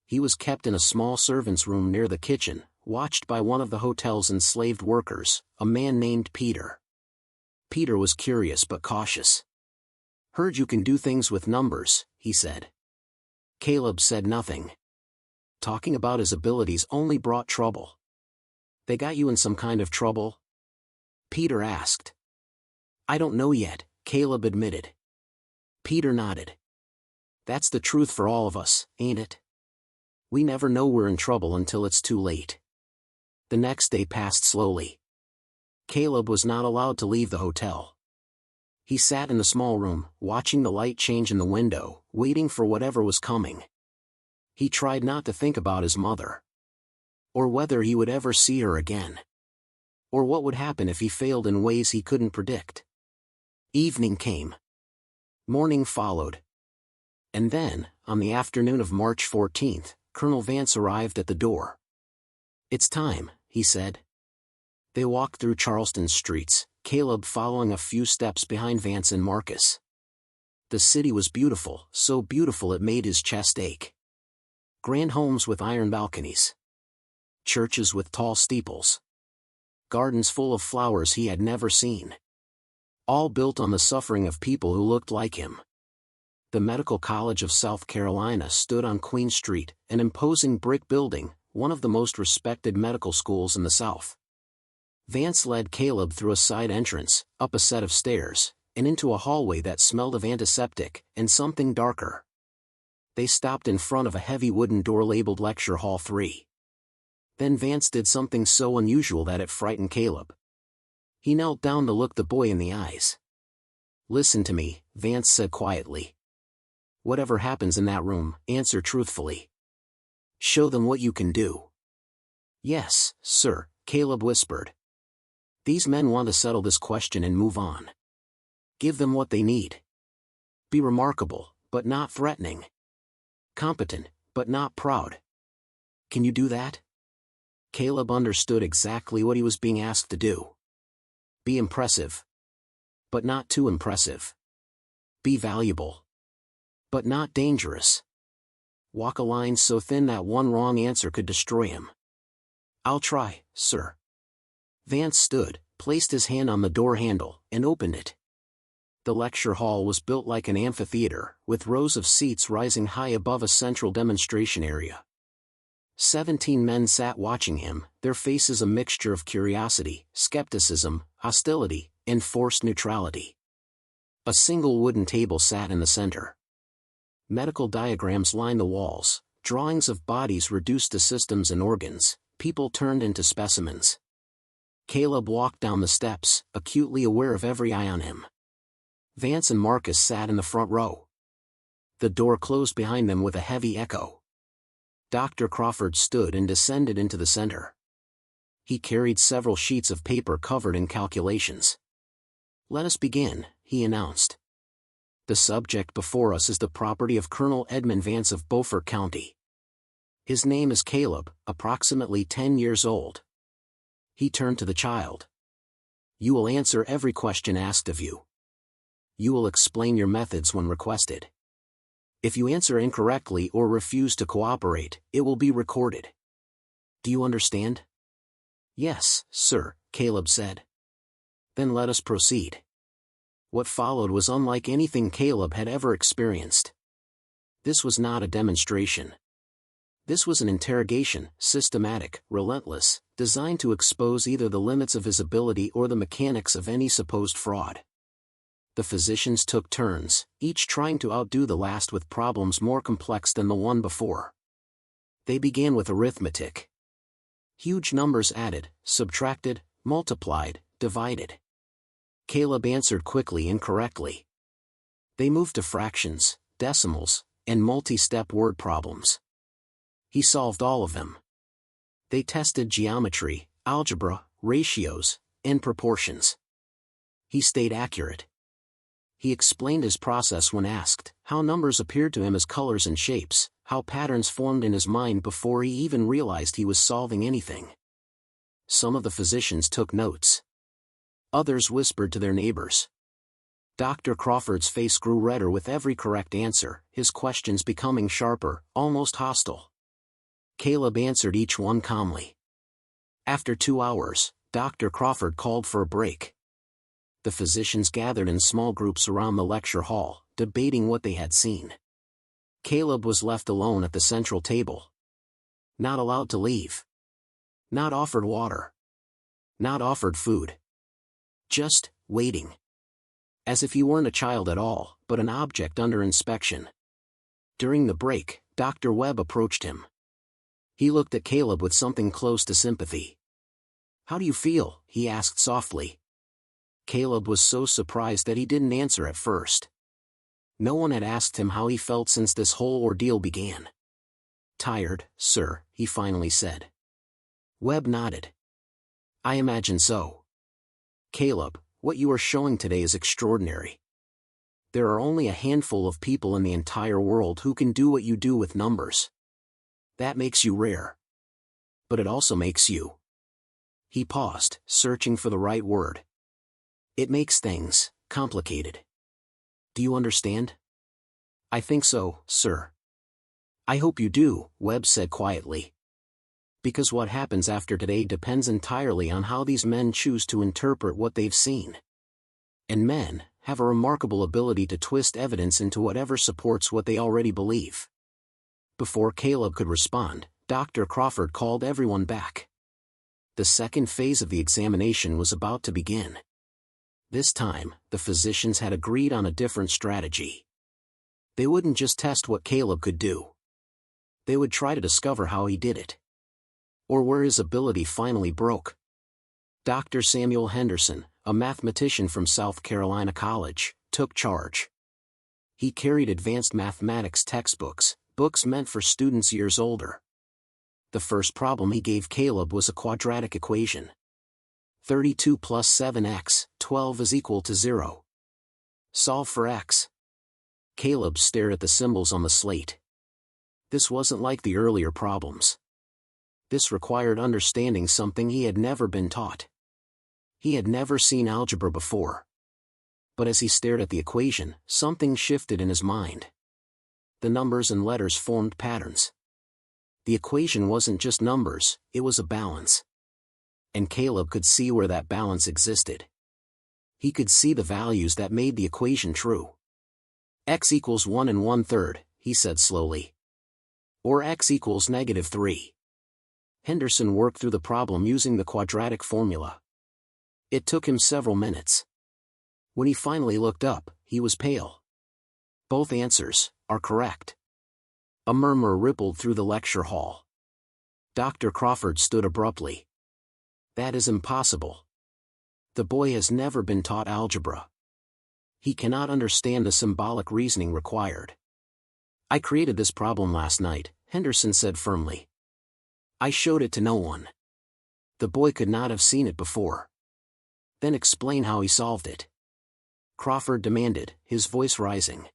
He was kept in a small servant's room near the kitchen, watched by one of the hotel's enslaved workers, a man named Peter. Peter was curious but cautious. "Heard you can do things with numbers," he said. Caleb said nothing. Talking about his abilities only brought trouble. "They got you in some kind of trouble?" Peter asked. "I don't know yet," Caleb admitted. Peter nodded. "That's the truth for all of us, ain't it? We never know we're in trouble until it's too late." The next day passed slowly. Caleb was not allowed to leave the hotel. He sat in the small room, watching the light change in the window, waiting for whatever was coming. He tried not to think about his mother. Or whether he would ever see her again. Or what would happen if he failed in ways he couldn't predict. Evening came. Morning followed. And then, on the afternoon of March 14th, Colonel Vance arrived at the door. "It's time," he said. They walked through Charleston's streets, Caleb following a few steps behind Vance and Marcus. The city was beautiful, so beautiful it made his chest ache. Grand homes with iron balconies. Churches with tall steeples. Gardens full of flowers he had never seen. All built on the suffering of people who looked like him. The Medical College of South Carolina stood on Queen Street, an imposing brick building, one of the most respected medical schools in the South. Vance led Caleb through a side entrance, up a set of stairs, and into a hallway that smelled of antiseptic, and something darker. They stopped in front of a heavy wooden door labeled Lecture Hall 3. Then Vance did something so unusual that it frightened Caleb. He knelt down to look the boy in the eyes. "Listen to me," Vance said quietly. "Whatever happens in that room, answer truthfully. Show them what you can do." "Yes, sir," Caleb whispered. "These men want to settle this question and move on. Give them what they need. Be remarkable, but not threatening. Competent, but not proud. Can you do that?" Caleb understood exactly what he was being asked to do. Be impressive. But not too impressive. Be valuable. But not dangerous. Walk a line so thin that one wrong answer could destroy him. "I'll try, sir." Vance stood, placed his hand on the door handle, and opened it. The lecture hall was built like an amphitheater, with rows of seats rising high above a central demonstration area. 17 men sat watching him, their faces a mixture of curiosity, skepticism, hostility, and forced neutrality. A single wooden table sat in the center. Medical diagrams lined the walls, drawings of bodies reduced to systems and organs, people turned into specimens. Caleb walked down the steps, acutely aware of every eye on him. Vance and Marcus sat in the front row. The door closed behind them with a heavy echo. Dr. Crawford stood and descended into the center. He carried several sheets of paper covered in calculations. "Let us begin," he announced. "The subject before us is the property of Colonel Edmund Vance of Beaufort County. His name is Caleb, approximately 10 years old." He turned to the child. "You will answer every question asked of you. You will explain your methods when requested. If you answer incorrectly or refuse to cooperate, it will be recorded. Do you understand?" "Yes, sir," Caleb said. "Then let us proceed." What followed was unlike anything Caleb had ever experienced. This was not a demonstration. This was an interrogation, systematic, relentless, designed to expose either the limits of his ability or the mechanics of any supposed fraud. The physicians took turns, each trying to outdo the last with problems more complex than the one before. They began with arithmetic. Huge numbers added, subtracted, multiplied, divided. Caleb answered quickly and correctly. They moved to fractions, decimals, and multi-step word problems. He solved all of them. They tested geometry, algebra, ratios, and proportions. He stayed accurate. He explained his process when asked, how numbers appeared to him as colors and shapes, how patterns formed in his mind before he even realized he was solving anything. Some of the physicians took notes. Others whispered to their neighbors. Dr. Crawford's face grew redder with every correct answer, his questions becoming sharper, almost hostile. Caleb answered each one calmly. After 2 hours, Dr. Crawford called for a break. The physicians gathered in small groups around the lecture hall, debating what they had seen. Caleb was left alone at the central table. Not allowed to leave. Not offered water. Not offered food. Just waiting. As if he weren't a child at all, but an object under inspection. During the break, Dr. Webb approached him. He looked at Caleb with something close to sympathy. "How do you feel?" he asked softly. Caleb was so surprised that he didn't answer at first. No one had asked him how he felt since this whole ordeal began. "Tired, sir," he finally said. Webb nodded. "I imagine so. Caleb, what you are showing today is extraordinary. There are only a handful of people in the entire world who can do what you do with numbers. That makes you rare. But it also makes you." He paused, searching for the right word. "It makes things complicated. Do you understand?" "I think so, sir." "I hope you do," Webb said quietly. "Because what happens after today depends entirely on how these men choose to interpret what they've seen. And men have a remarkable ability to twist evidence into whatever supports what they already believe." Before Caleb could respond, Dr. Crawford called everyone back. The second phase of the examination was about to begin. This time, the physicians had agreed on a different strategy. They wouldn't just test what Caleb could do. They would try to discover how he did it. Or where his ability finally broke. Dr. Samuel Henderson, a mathematician from South Carolina College, took charge. He carried advanced mathematics textbooks, books meant for students years older. The first problem he gave Caleb was a quadratic equation. 32 plus 7x, 12 is equal to 0. Solve for x. Caleb stared at the symbols on the slate. This wasn't like the earlier problems. This required understanding something he had never been taught. He had never seen algebra before. But as he stared at the equation, something shifted in his mind. The numbers and letters formed patterns. The equation wasn't just numbers, it was a balance. And Caleb could see where that balance existed. He could see the values that made the equation true. X equals 1 1/3, he said slowly. Or x equals -3. Henderson worked through the problem using the quadratic formula. It took him several minutes. When he finally looked up, he was pale. "Both answers are correct." A murmur rippled through the lecture hall. Dr. Crawford stood abruptly. "That is impossible. The boy has never been taught algebra. He cannot understand the symbolic reasoning required." "I created this problem last night," Henderson said firmly. "I showed it to no one. The boy could not have seen it before." "Then explain how he solved it," Crawford demanded, his voice rising.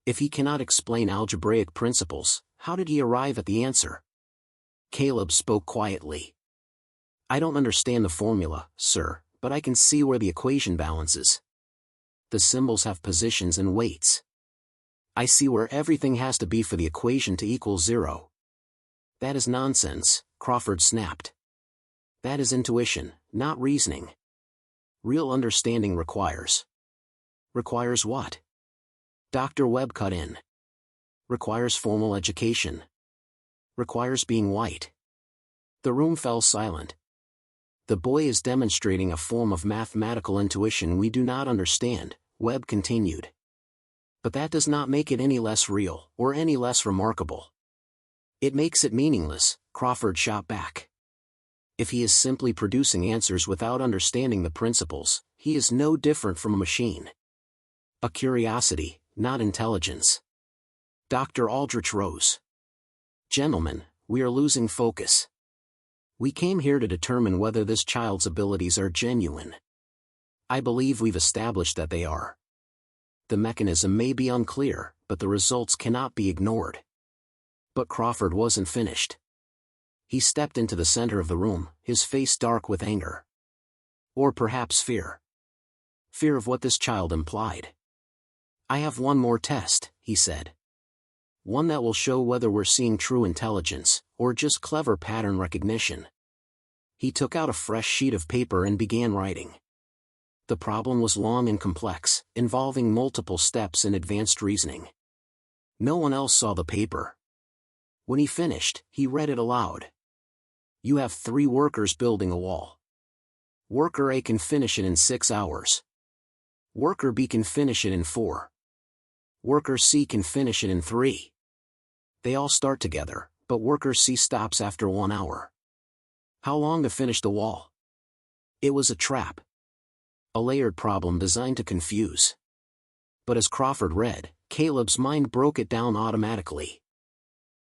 "If he cannot explain algebraic principles, how did he arrive at the answer?" Caleb spoke quietly. "I don't understand the formula, sir, but I can see where the equation balances. The symbols have positions and weights. I see where everything has to be for the equation to equal 0. "That is nonsense," Crawford snapped. "That is intuition, not reasoning. Real understanding requires." "Requires what?" Dr. Webb cut in. "Requires formal education. Requires being white." The room fell silent. "The boy is demonstrating a form of mathematical intuition we do not understand," Webb continued. "But that does not make it any less real, or any less remarkable." "It makes it meaningless," Crawford shot back. "If he is simply producing answers without understanding the principles, he is no different from a machine. A curiosity, not intelligence. Dr. Aldrich rose. Gentlemen, we are losing focus. We came here to determine whether this child's abilities are genuine. I believe we've established that they are. The mechanism may be unclear, but the results cannot be ignored. But Crawford wasn't finished. He stepped into the center of the room, his face dark with anger. Or perhaps fear. Fear of what this child implied. I have one more test, he said. One that will show whether we're seeing true intelligence, or just clever pattern recognition. He took out a fresh sheet of paper and began writing. The problem was long and complex, involving multiple steps in advanced reasoning. No one else saw the paper. When he finished, he read it aloud. You have 3 workers building a wall. Worker A can finish it in 6 hours. Worker B can finish it in 4. Worker C can finish it in 3. They all start together, but worker C stops after 1 hour. How long to finish the wall? It was a trap. A layered problem designed to confuse. But as Crawford read, Caleb's mind broke it down automatically.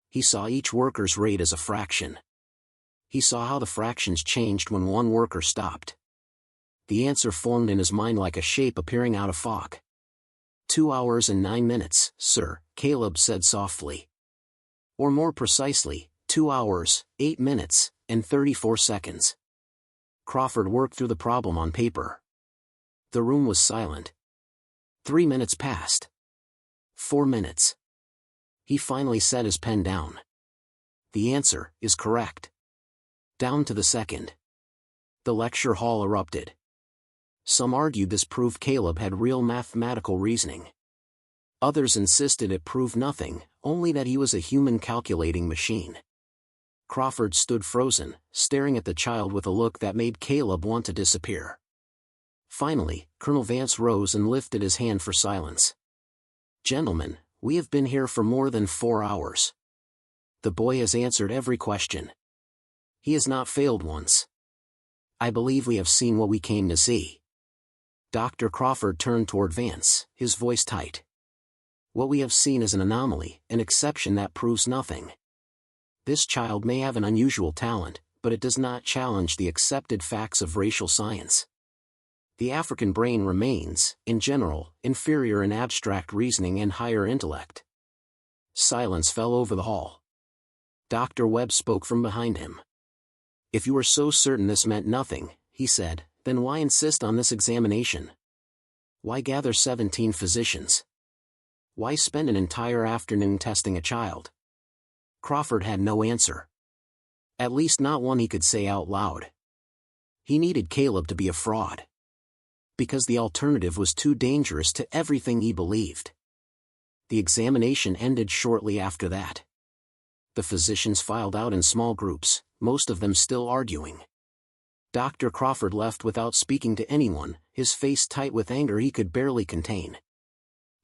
He saw each worker's rate as a fraction. He saw how the fractions changed when one worker stopped. The answer formed in his mind like a shape appearing out of fog. 2 hours and 9 minutes, sir, Caleb said softly. Or more precisely, 2 hours, 8 minutes, and 34 seconds. Crawford worked through the problem on paper. The room was silent. 3 minutes passed. 4 minutes. He finally set his pen down. The answer is correct. Down to the second. The lecture hall erupted. Some argued this proved Caleb had real mathematical reasoning. Others insisted it proved nothing, only that he was a human calculating machine. Crawford stood frozen, staring at the child with a look that made Caleb want to disappear. Finally, Colonel Vance rose and lifted his hand for silence. Gentlemen, we have been here for more than 4 hours. The boy has answered every question. He has not failed once. I believe we have seen what we came to see. Dr. Crawford turned toward Vance, his voice tight. What we have seen is an anomaly, an exception that proves nothing. This child may have an unusual talent, but it does not challenge the accepted facts of racial science. The African brain remains, in general, inferior in abstract reasoning and higher intellect. Silence fell over the hall. Dr. Webb spoke from behind him. If you are so certain this meant nothing, he said, then why insist on this examination? Why gather 17 physicians? Why spend an entire afternoon testing a child? Crawford had no answer. At least not one he could say out loud. He needed Caleb to be a fraud. Because the alternative was too dangerous to everything he believed. The examination ended shortly after that. The physicians filed out in small groups, most of them still arguing. Dr. Crawford left without speaking to anyone, his face tight with anger he could barely contain.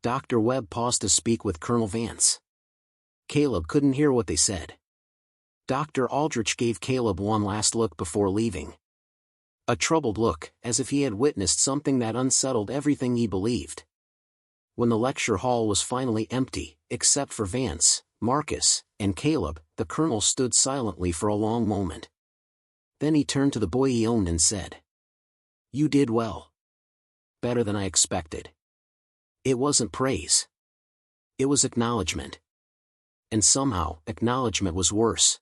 Dr. Webb paused to speak with Colonel Vance. Caleb couldn't hear what they said. Dr. Aldrich gave Caleb one last look before leaving. A troubled look, as if he had witnessed something that unsettled everything he believed. When the lecture hall was finally empty, except for Vance, Marcus, and Caleb, the colonel stood silently for a long moment. Then he turned to the boy he owned and said, "You did well. Better than I expected." It wasn't praise. It was acknowledgement. And somehow, acknowledgement was worse.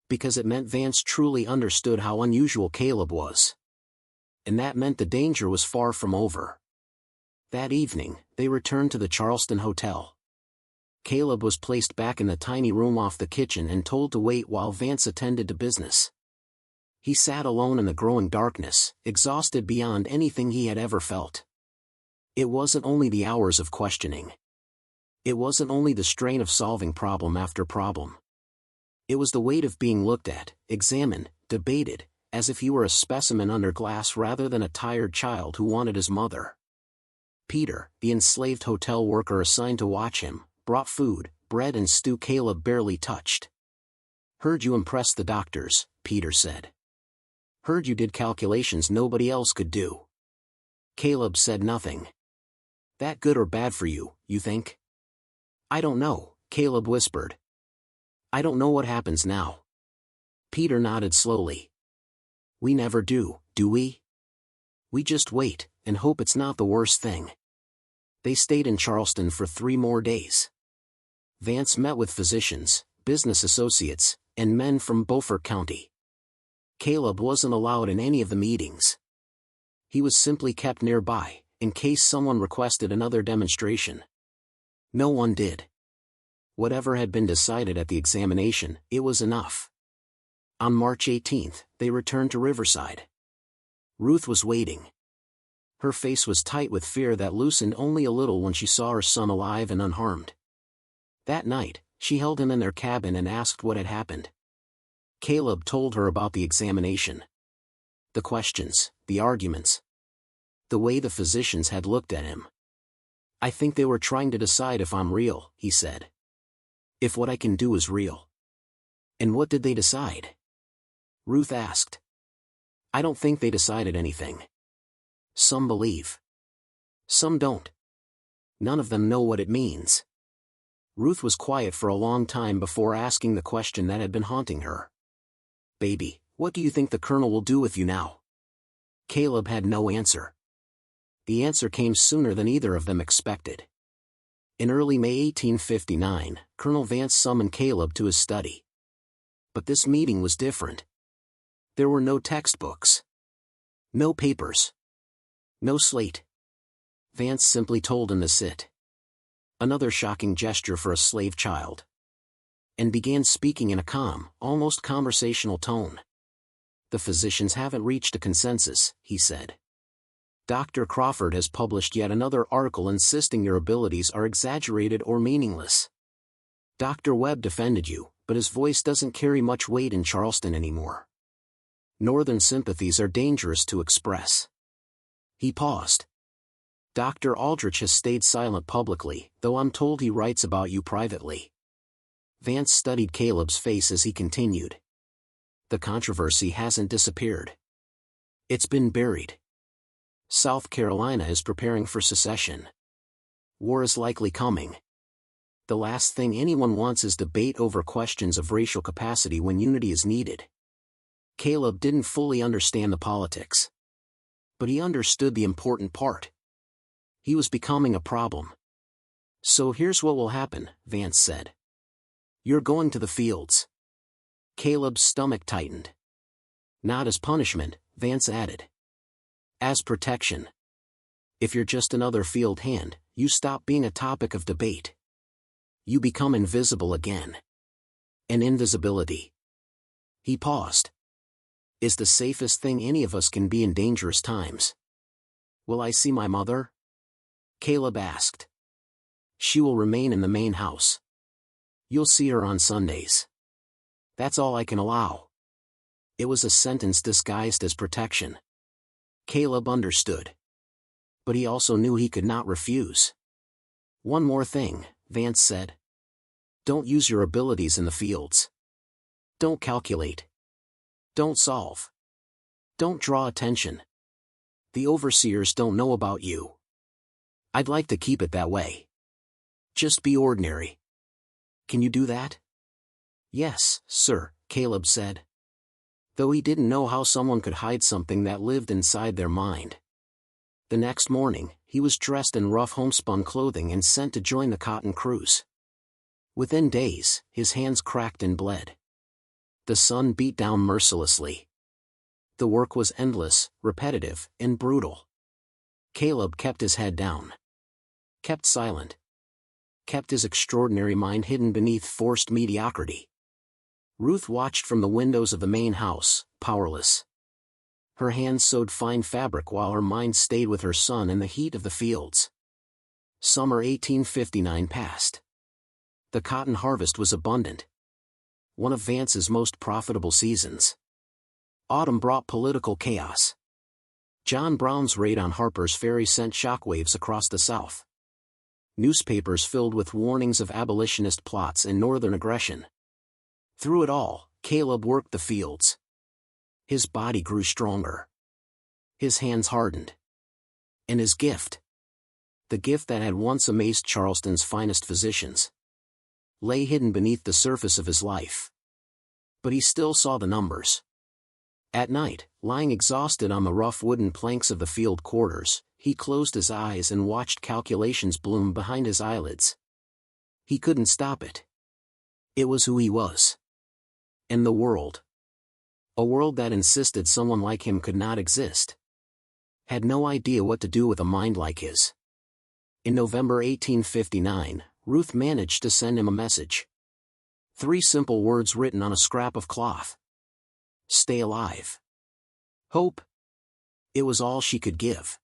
Because it meant Vance truly understood how unusual Caleb was. And that meant the danger was far from over. That evening, they returned to the Charleston Hotel. Caleb was placed back in the tiny room off the kitchen and told to wait while Vance attended to business. He sat alone in the growing darkness, exhausted beyond anything he had ever felt. It wasn't only the hours of questioning. It wasn't only the strain of solving problem after problem. It was the weight of being looked at, examined, debated, as if he were a specimen under glass rather than a tired child who wanted his mother. Peter, the enslaved hotel worker assigned to watch him, brought food, bread and stew Caleb barely touched. "Heard you impressed the doctors," Peter said. "Heard you did calculations nobody else could do." Caleb said nothing. That good or bad for you, you think? I don't know, Caleb whispered. I don't know what happens now. Peter nodded slowly. We never do we? We just wait, and hope it's not the worst thing. They stayed in Charleston for 3 more days. Vance met with physicians, business associates, and men from Beaufort County. Caleb wasn't allowed in any of the meetings. He was simply kept nearby, in case someone requested another demonstration. No one did. Whatever had been decided at the examination, it was enough. On March 18th, they returned to Riverside. Ruth was waiting. Her face was tight with fear that loosened only a little when she saw her son alive and unharmed. That night, she held him in their cabin and asked what had happened. Caleb told her about the examination. The questions, the arguments. The way the physicians had looked at him. I think they were trying to decide if I'm real, he said. If what I can do is real. And what did they decide? Ruth asked. I don't think they decided anything. Some believe. Some don't. None of them know what it means. Ruth was quiet for a long time before asking the question that had been haunting her. Baby, what do you think the Colonel will do with you now? Caleb had no answer. The answer came sooner than either of them expected. In early May 1859, Colonel Vance summoned Caleb to his study. But this meeting was different. There were no textbooks. No papers. No slate. Vance simply told him to sit. Another shocking gesture for a slave child. And began speaking in a calm, almost conversational tone. The physicians haven't reached a consensus, he said. Dr. Crawford has published yet another article insisting your abilities are exaggerated or meaningless. Dr. Webb defended you, but his voice doesn't carry much weight in Charleston anymore. Northern sympathies are dangerous to express. He paused. Dr. Aldrich has stayed silent publicly, though I'm told he writes about you privately. Vance studied Caleb's face as he continued. The controversy hasn't disappeared. It's been buried. South Carolina is preparing for secession. War is likely coming. The last thing anyone wants is debate over questions of racial capacity when unity is needed. Caleb didn't fully understand the politics. But he understood the important part. He was becoming a problem. So here's what will happen, Vance said. You're going to the fields. Caleb's stomach tightened. Not as punishment, Vance added. As protection. If you're just another field hand, you stop being a topic of debate. You become invisible again. And invisibility. He paused. Is the safest thing any of us can be in dangerous times. Will I see my mother? Caleb asked. She will remain in the main house. You'll see her on Sundays. That's all I can allow. It was a sentence disguised as protection. Caleb understood. But he also knew he could not refuse. One more thing, Vance said. Don't use your abilities in the fields. Don't calculate. Don't solve. Don't draw attention. The overseers don't know about you. I'd like to keep it that way. Just be ordinary. Can you do that? Yes, sir, Caleb said. Though he didn't know how someone could hide something that lived inside their mind. The next morning, he was dressed in rough homespun clothing and sent to join the cotton crews. Within days, his hands cracked and bled. The sun beat down mercilessly. The work was endless, repetitive, and brutal. Caleb kept his head down. Kept silent. Kept his extraordinary mind hidden beneath forced mediocrity. Ruth watched from the windows of the main house, powerless. Her hands sewed fine fabric while her mind stayed with her son in the heat of the fields. Summer 1859 passed. The cotton harvest was abundant. One of Vance's most profitable seasons. Autumn brought political chaos. John Brown's raid on Harper's Ferry sent shockwaves across the South. Newspapers filled with warnings of abolitionist plots and Northern aggression. Through it all, Caleb worked the fields. His body grew stronger. His hands hardened. And his gift, the gift that had once amazed Charleston's finest physicians, lay hidden beneath the surface of his life. But he still saw the numbers. At night, lying exhausted on the rough wooden planks of the field quarters, he closed his eyes and watched calculations bloom behind his eyelids. He couldn't stop it. It was who he was. And the world. A world that insisted someone like him could not exist. Had no idea what to do with a mind like his. In November 1859, Ruth managed to send him a message. 3 simple words written on a scrap of cloth. Stay alive. Hope. It was all she could give.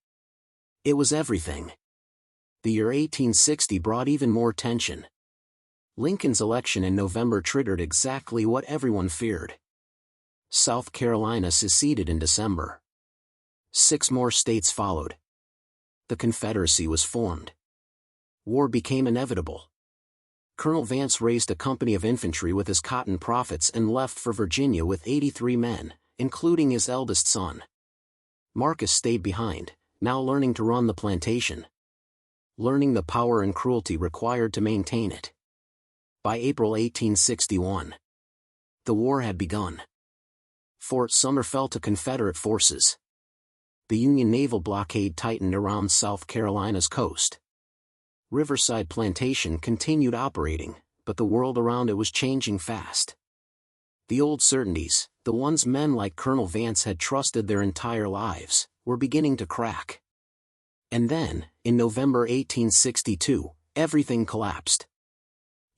It was everything. The year 1860 brought even more tension. Lincoln's election in November triggered exactly what everyone feared. South Carolina seceded in December. 6 more states followed. The Confederacy was formed. War became inevitable. Colonel Vance raised a company of infantry with his cotton profits and left for Virginia with 83 men, including his eldest son. Marcus stayed behind, now learning to run the plantation. Learning the power and cruelty required to maintain it. By April 1861, the war had begun. Fort Sumter fell to Confederate forces. The Union naval blockade tightened around South Carolina's coast. Riverside Plantation continued operating, but the world around it was changing fast. The old certainties, the ones men like Colonel Vance had trusted their entire lives, were beginning to crack. And then, in November 1862, everything collapsed.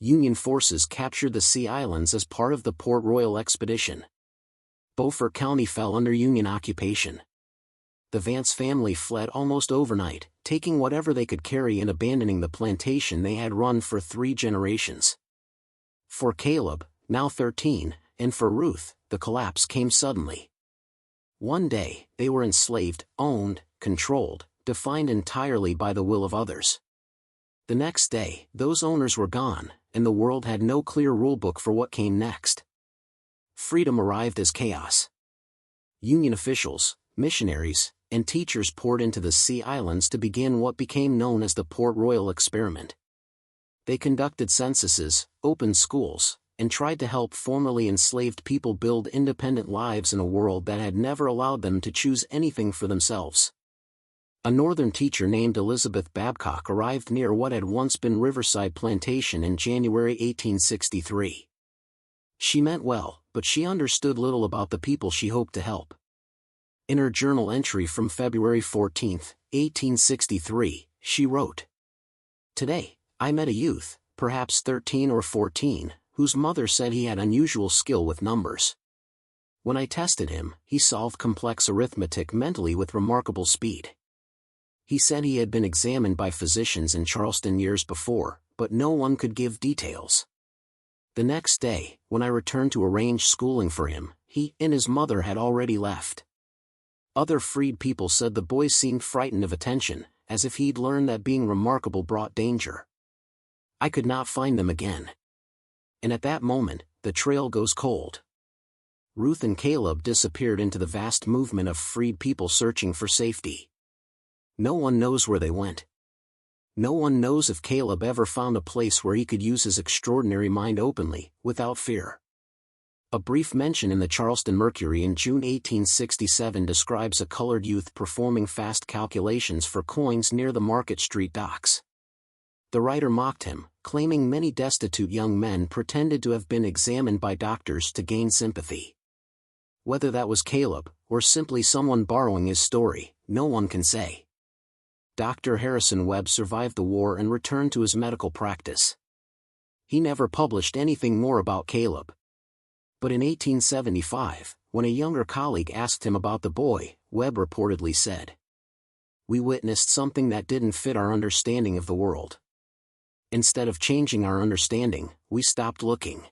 Union forces captured the Sea Islands as part of the Port Royal expedition. Beaufort County fell under Union occupation. The Vance family fled almost overnight, taking whatever they could carry and abandoning the plantation they had run for 3 generations. For Caleb, now 13, and for Ruth, the collapse came suddenly. One day, they were enslaved, owned, controlled, defined entirely by the will of others. The next day, those owners were gone, and the world had no clear rulebook for what came next. Freedom arrived as chaos. Union officials, missionaries, and teachers poured into the Sea Islands to begin what became known as the Port Royal experiment. They conducted censuses, opened schools, and tried to help formerly enslaved people build independent lives in a world that had never allowed them to choose anything for themselves. A northern teacher named Elizabeth Babcock arrived near what had once been Riverside Plantation in January 1863. She meant well, but she understood little about the people she hoped to help. In her journal entry from February 14, 1863, she wrote, "Today, I met a youth, perhaps 13 or 14, whose mother said he had unusual skill with numbers. When I tested him, he solved complex arithmetic mentally with remarkable speed. He said he had been examined by physicians in Charleston years before, but no one could give details. The next day, when I returned to arrange schooling for him, he and his mother had already left. Other freed people said the boy seemed frightened of attention, as if he'd learned that being remarkable brought danger. I could not find them again. And at that moment, the trail goes cold." Ruth and Caleb disappeared into the vast movement of freed people searching for safety. No one knows where they went. No one knows if Caleb ever found a place where he could use his extraordinary mind openly, without fear. A brief mention in the Charleston Mercury in June 1867 describes a colored youth performing fast calculations for coins near the Market Street docks. The writer mocked him, claiming many destitute young men pretended to have been examined by doctors to gain sympathy. Whether that was Caleb, or simply someone borrowing his story, no one can say. Dr. Harrison Webb survived the war and returned to his medical practice. He never published anything more about Caleb. But in 1875, when a younger colleague asked him about the boy, Webb reportedly said, "We witnessed something that didn't fit our understanding of the world. Instead of changing our understanding, we stopped looking.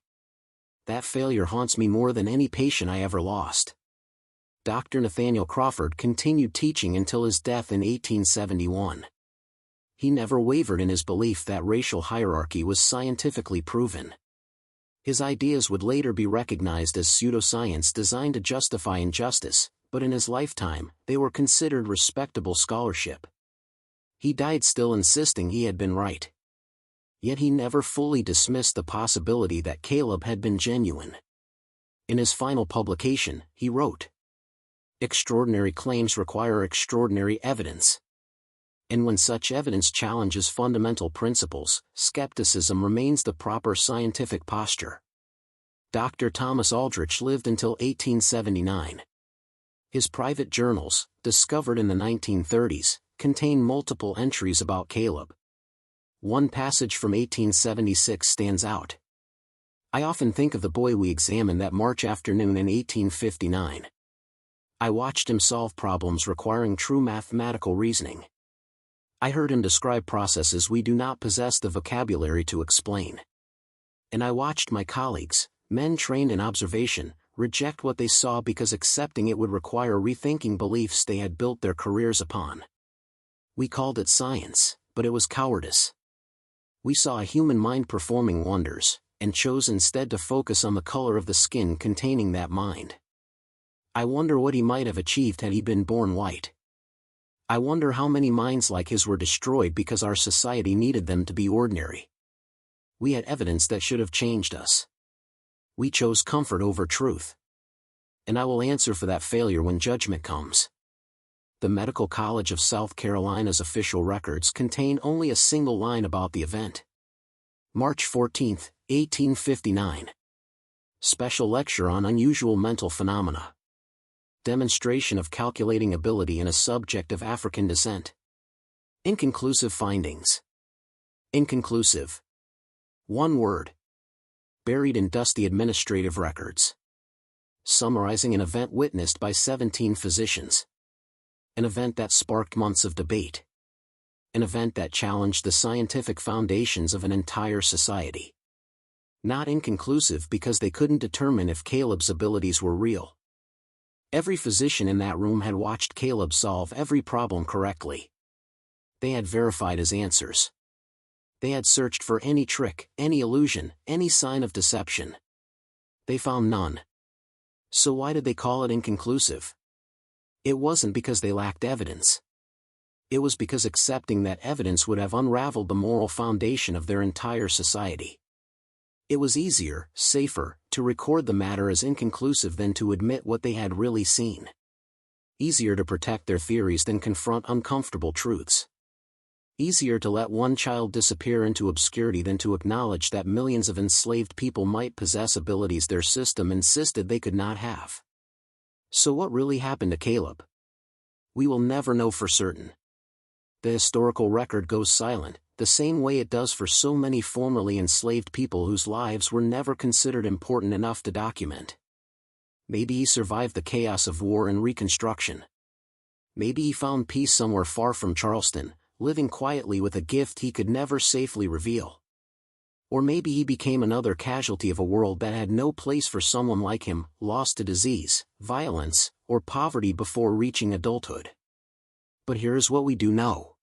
That failure haunts me more than any patient I ever lost." Dr. Nathaniel Crawford continued teaching until his death in 1871. He never wavered in his belief that racial hierarchy was scientifically proven. His ideas would later be recognized as pseudoscience designed to justify injustice, but in his lifetime, they were considered respectable scholarship. He died still insisting he had been right. Yet he never fully dismissed the possibility that Caleb had been genuine. In his final publication, he wrote, "Extraordinary claims require extraordinary evidence. And when such evidence challenges fundamental principles, skepticism remains the proper scientific posture." Dr. Thomas Aldrich lived until 1879. His private journals, discovered in the 1930s, contain multiple entries about Caleb. One passage from 1876 stands out. "I often think of the boy we examined that March afternoon in 1859. I watched him solve problems requiring true mathematical reasoning. I heard him describe processes we do not possess the vocabulary to explain. And I watched my colleagues, men trained in observation, reject what they saw because accepting it would require rethinking beliefs they had built their careers upon. We called it science, but it was cowardice. We saw a human mind performing wonders, and chose instead to focus on the color of the skin containing that mind. I wonder what he might have achieved had he been born white. I wonder how many minds like his were destroyed because our society needed them to be ordinary. We had evidence that should have changed us. We chose comfort over truth. And I will answer for that failure when judgment comes." The Medical College of South Carolina's official records contain only a single line about the event. March 14, 1859. Special lecture on unusual mental phenomena. Demonstration of calculating ability in a subject of African descent. Inconclusive findings. Inconclusive. One word. Buried in dusty administrative records. Summarizing an event witnessed by 17 physicians. An event that sparked months of debate. An event that challenged the scientific foundations of an entire society. Not inconclusive because they couldn't determine if Caleb's abilities were real. Every physician in that room had watched Caleb solve every problem correctly. They had verified his answers. They had searched for any trick, any illusion, any sign of deception. They found none. So why did they call it inconclusive? It wasn't because they lacked evidence. It was because accepting that evidence would have unraveled the moral foundation of their entire society. It was easier, safer, to record the matter as inconclusive than to admit what they had really seen. Easier to protect their theories than confront uncomfortable truths. Easier to let one child disappear into obscurity than to acknowledge that millions of enslaved people might possess abilities their system insisted they could not have. So what really happened to Caleb? We will never know for certain. The historical record goes silent, the same way it does for so many formerly enslaved people whose lives were never considered important enough to document. Maybe he survived the chaos of war and Reconstruction. Maybe he found peace somewhere far from Charleston, living quietly with a gift he could never safely reveal. Or maybe he became another casualty of a world that had no place for someone like him, lost to disease, violence, or poverty before reaching adulthood. But here's what we do know.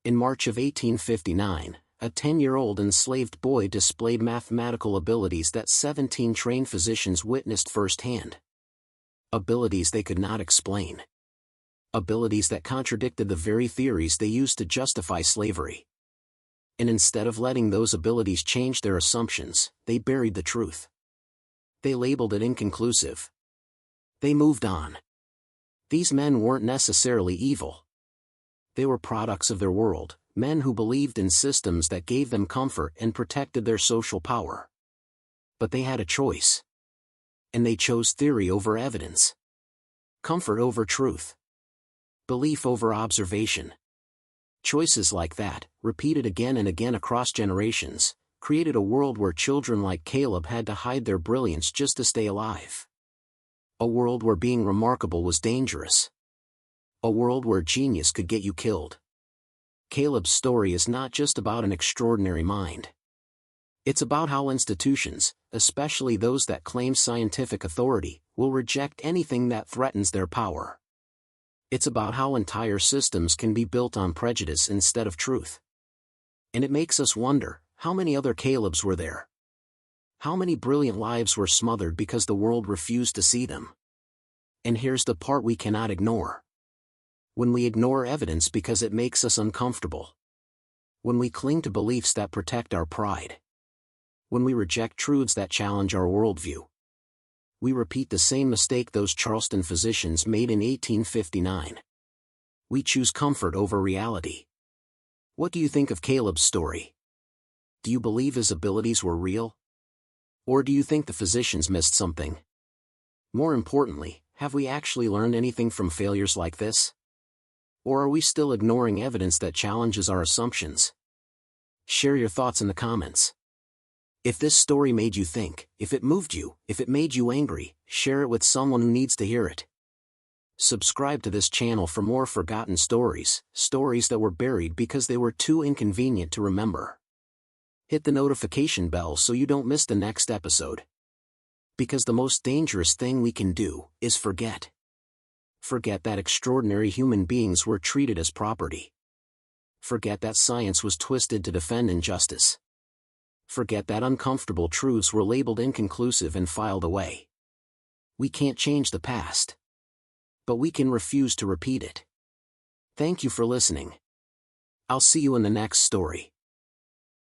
In March of 1859, a 10-year-old enslaved boy displayed mathematical abilities that 17 trained physicians witnessed firsthand. Abilities they could not explain. Abilities that contradicted the very theories they used to justify slavery. And instead of letting those abilities change their assumptions, they buried the truth. They labeled it inconclusive. They moved on. These men weren't necessarily evil. They were products of their world, men who believed in systems that gave them comfort and protected their social power. But they had a choice. And they chose theory over evidence. Comfort over truth. Belief over observation. Choices like that, repeated again and again across generations, created a world where children like Caleb had to hide their brilliance just to stay alive. A world where being remarkable was dangerous. A world where genius could get you killed. Caleb's story is not just about an extraordinary mind. It's about how institutions, especially those that claim scientific authority, will reject anything that threatens their power. It's about how entire systems can be built on prejudice instead of truth. And it makes us wonder, how many other Calebs were there? How many brilliant lives were smothered because the world refused to see them? And here's the part we cannot ignore. When we ignore evidence because it makes us uncomfortable. When we cling to beliefs that protect our pride. When we reject truths that challenge our worldview. We repeat the same mistake those Charleston physicians made in 1859. We choose comfort over reality. What do you think of Caleb's story? Do you believe his abilities were real? Or do you think the physicians missed something? More importantly, have we actually learned anything from failures like this? Or are we still ignoring evidence that challenges our assumptions? Share your thoughts in the comments. If this story made you think, if it moved you, if it made you angry, share it with someone who needs to hear it. Subscribe to this channel for more forgotten stories, stories that were buried because they were too inconvenient to remember. Hit the notification bell so you don't miss the next episode. Because the most dangerous thing we can do is forget. Forget that extraordinary human beings were treated as property. Forget that science was twisted to defend injustice. Forget that uncomfortable truths were labeled inconclusive and filed away. We can't change the past. But we can refuse to repeat it. Thank you for listening. I'll see you in the next story.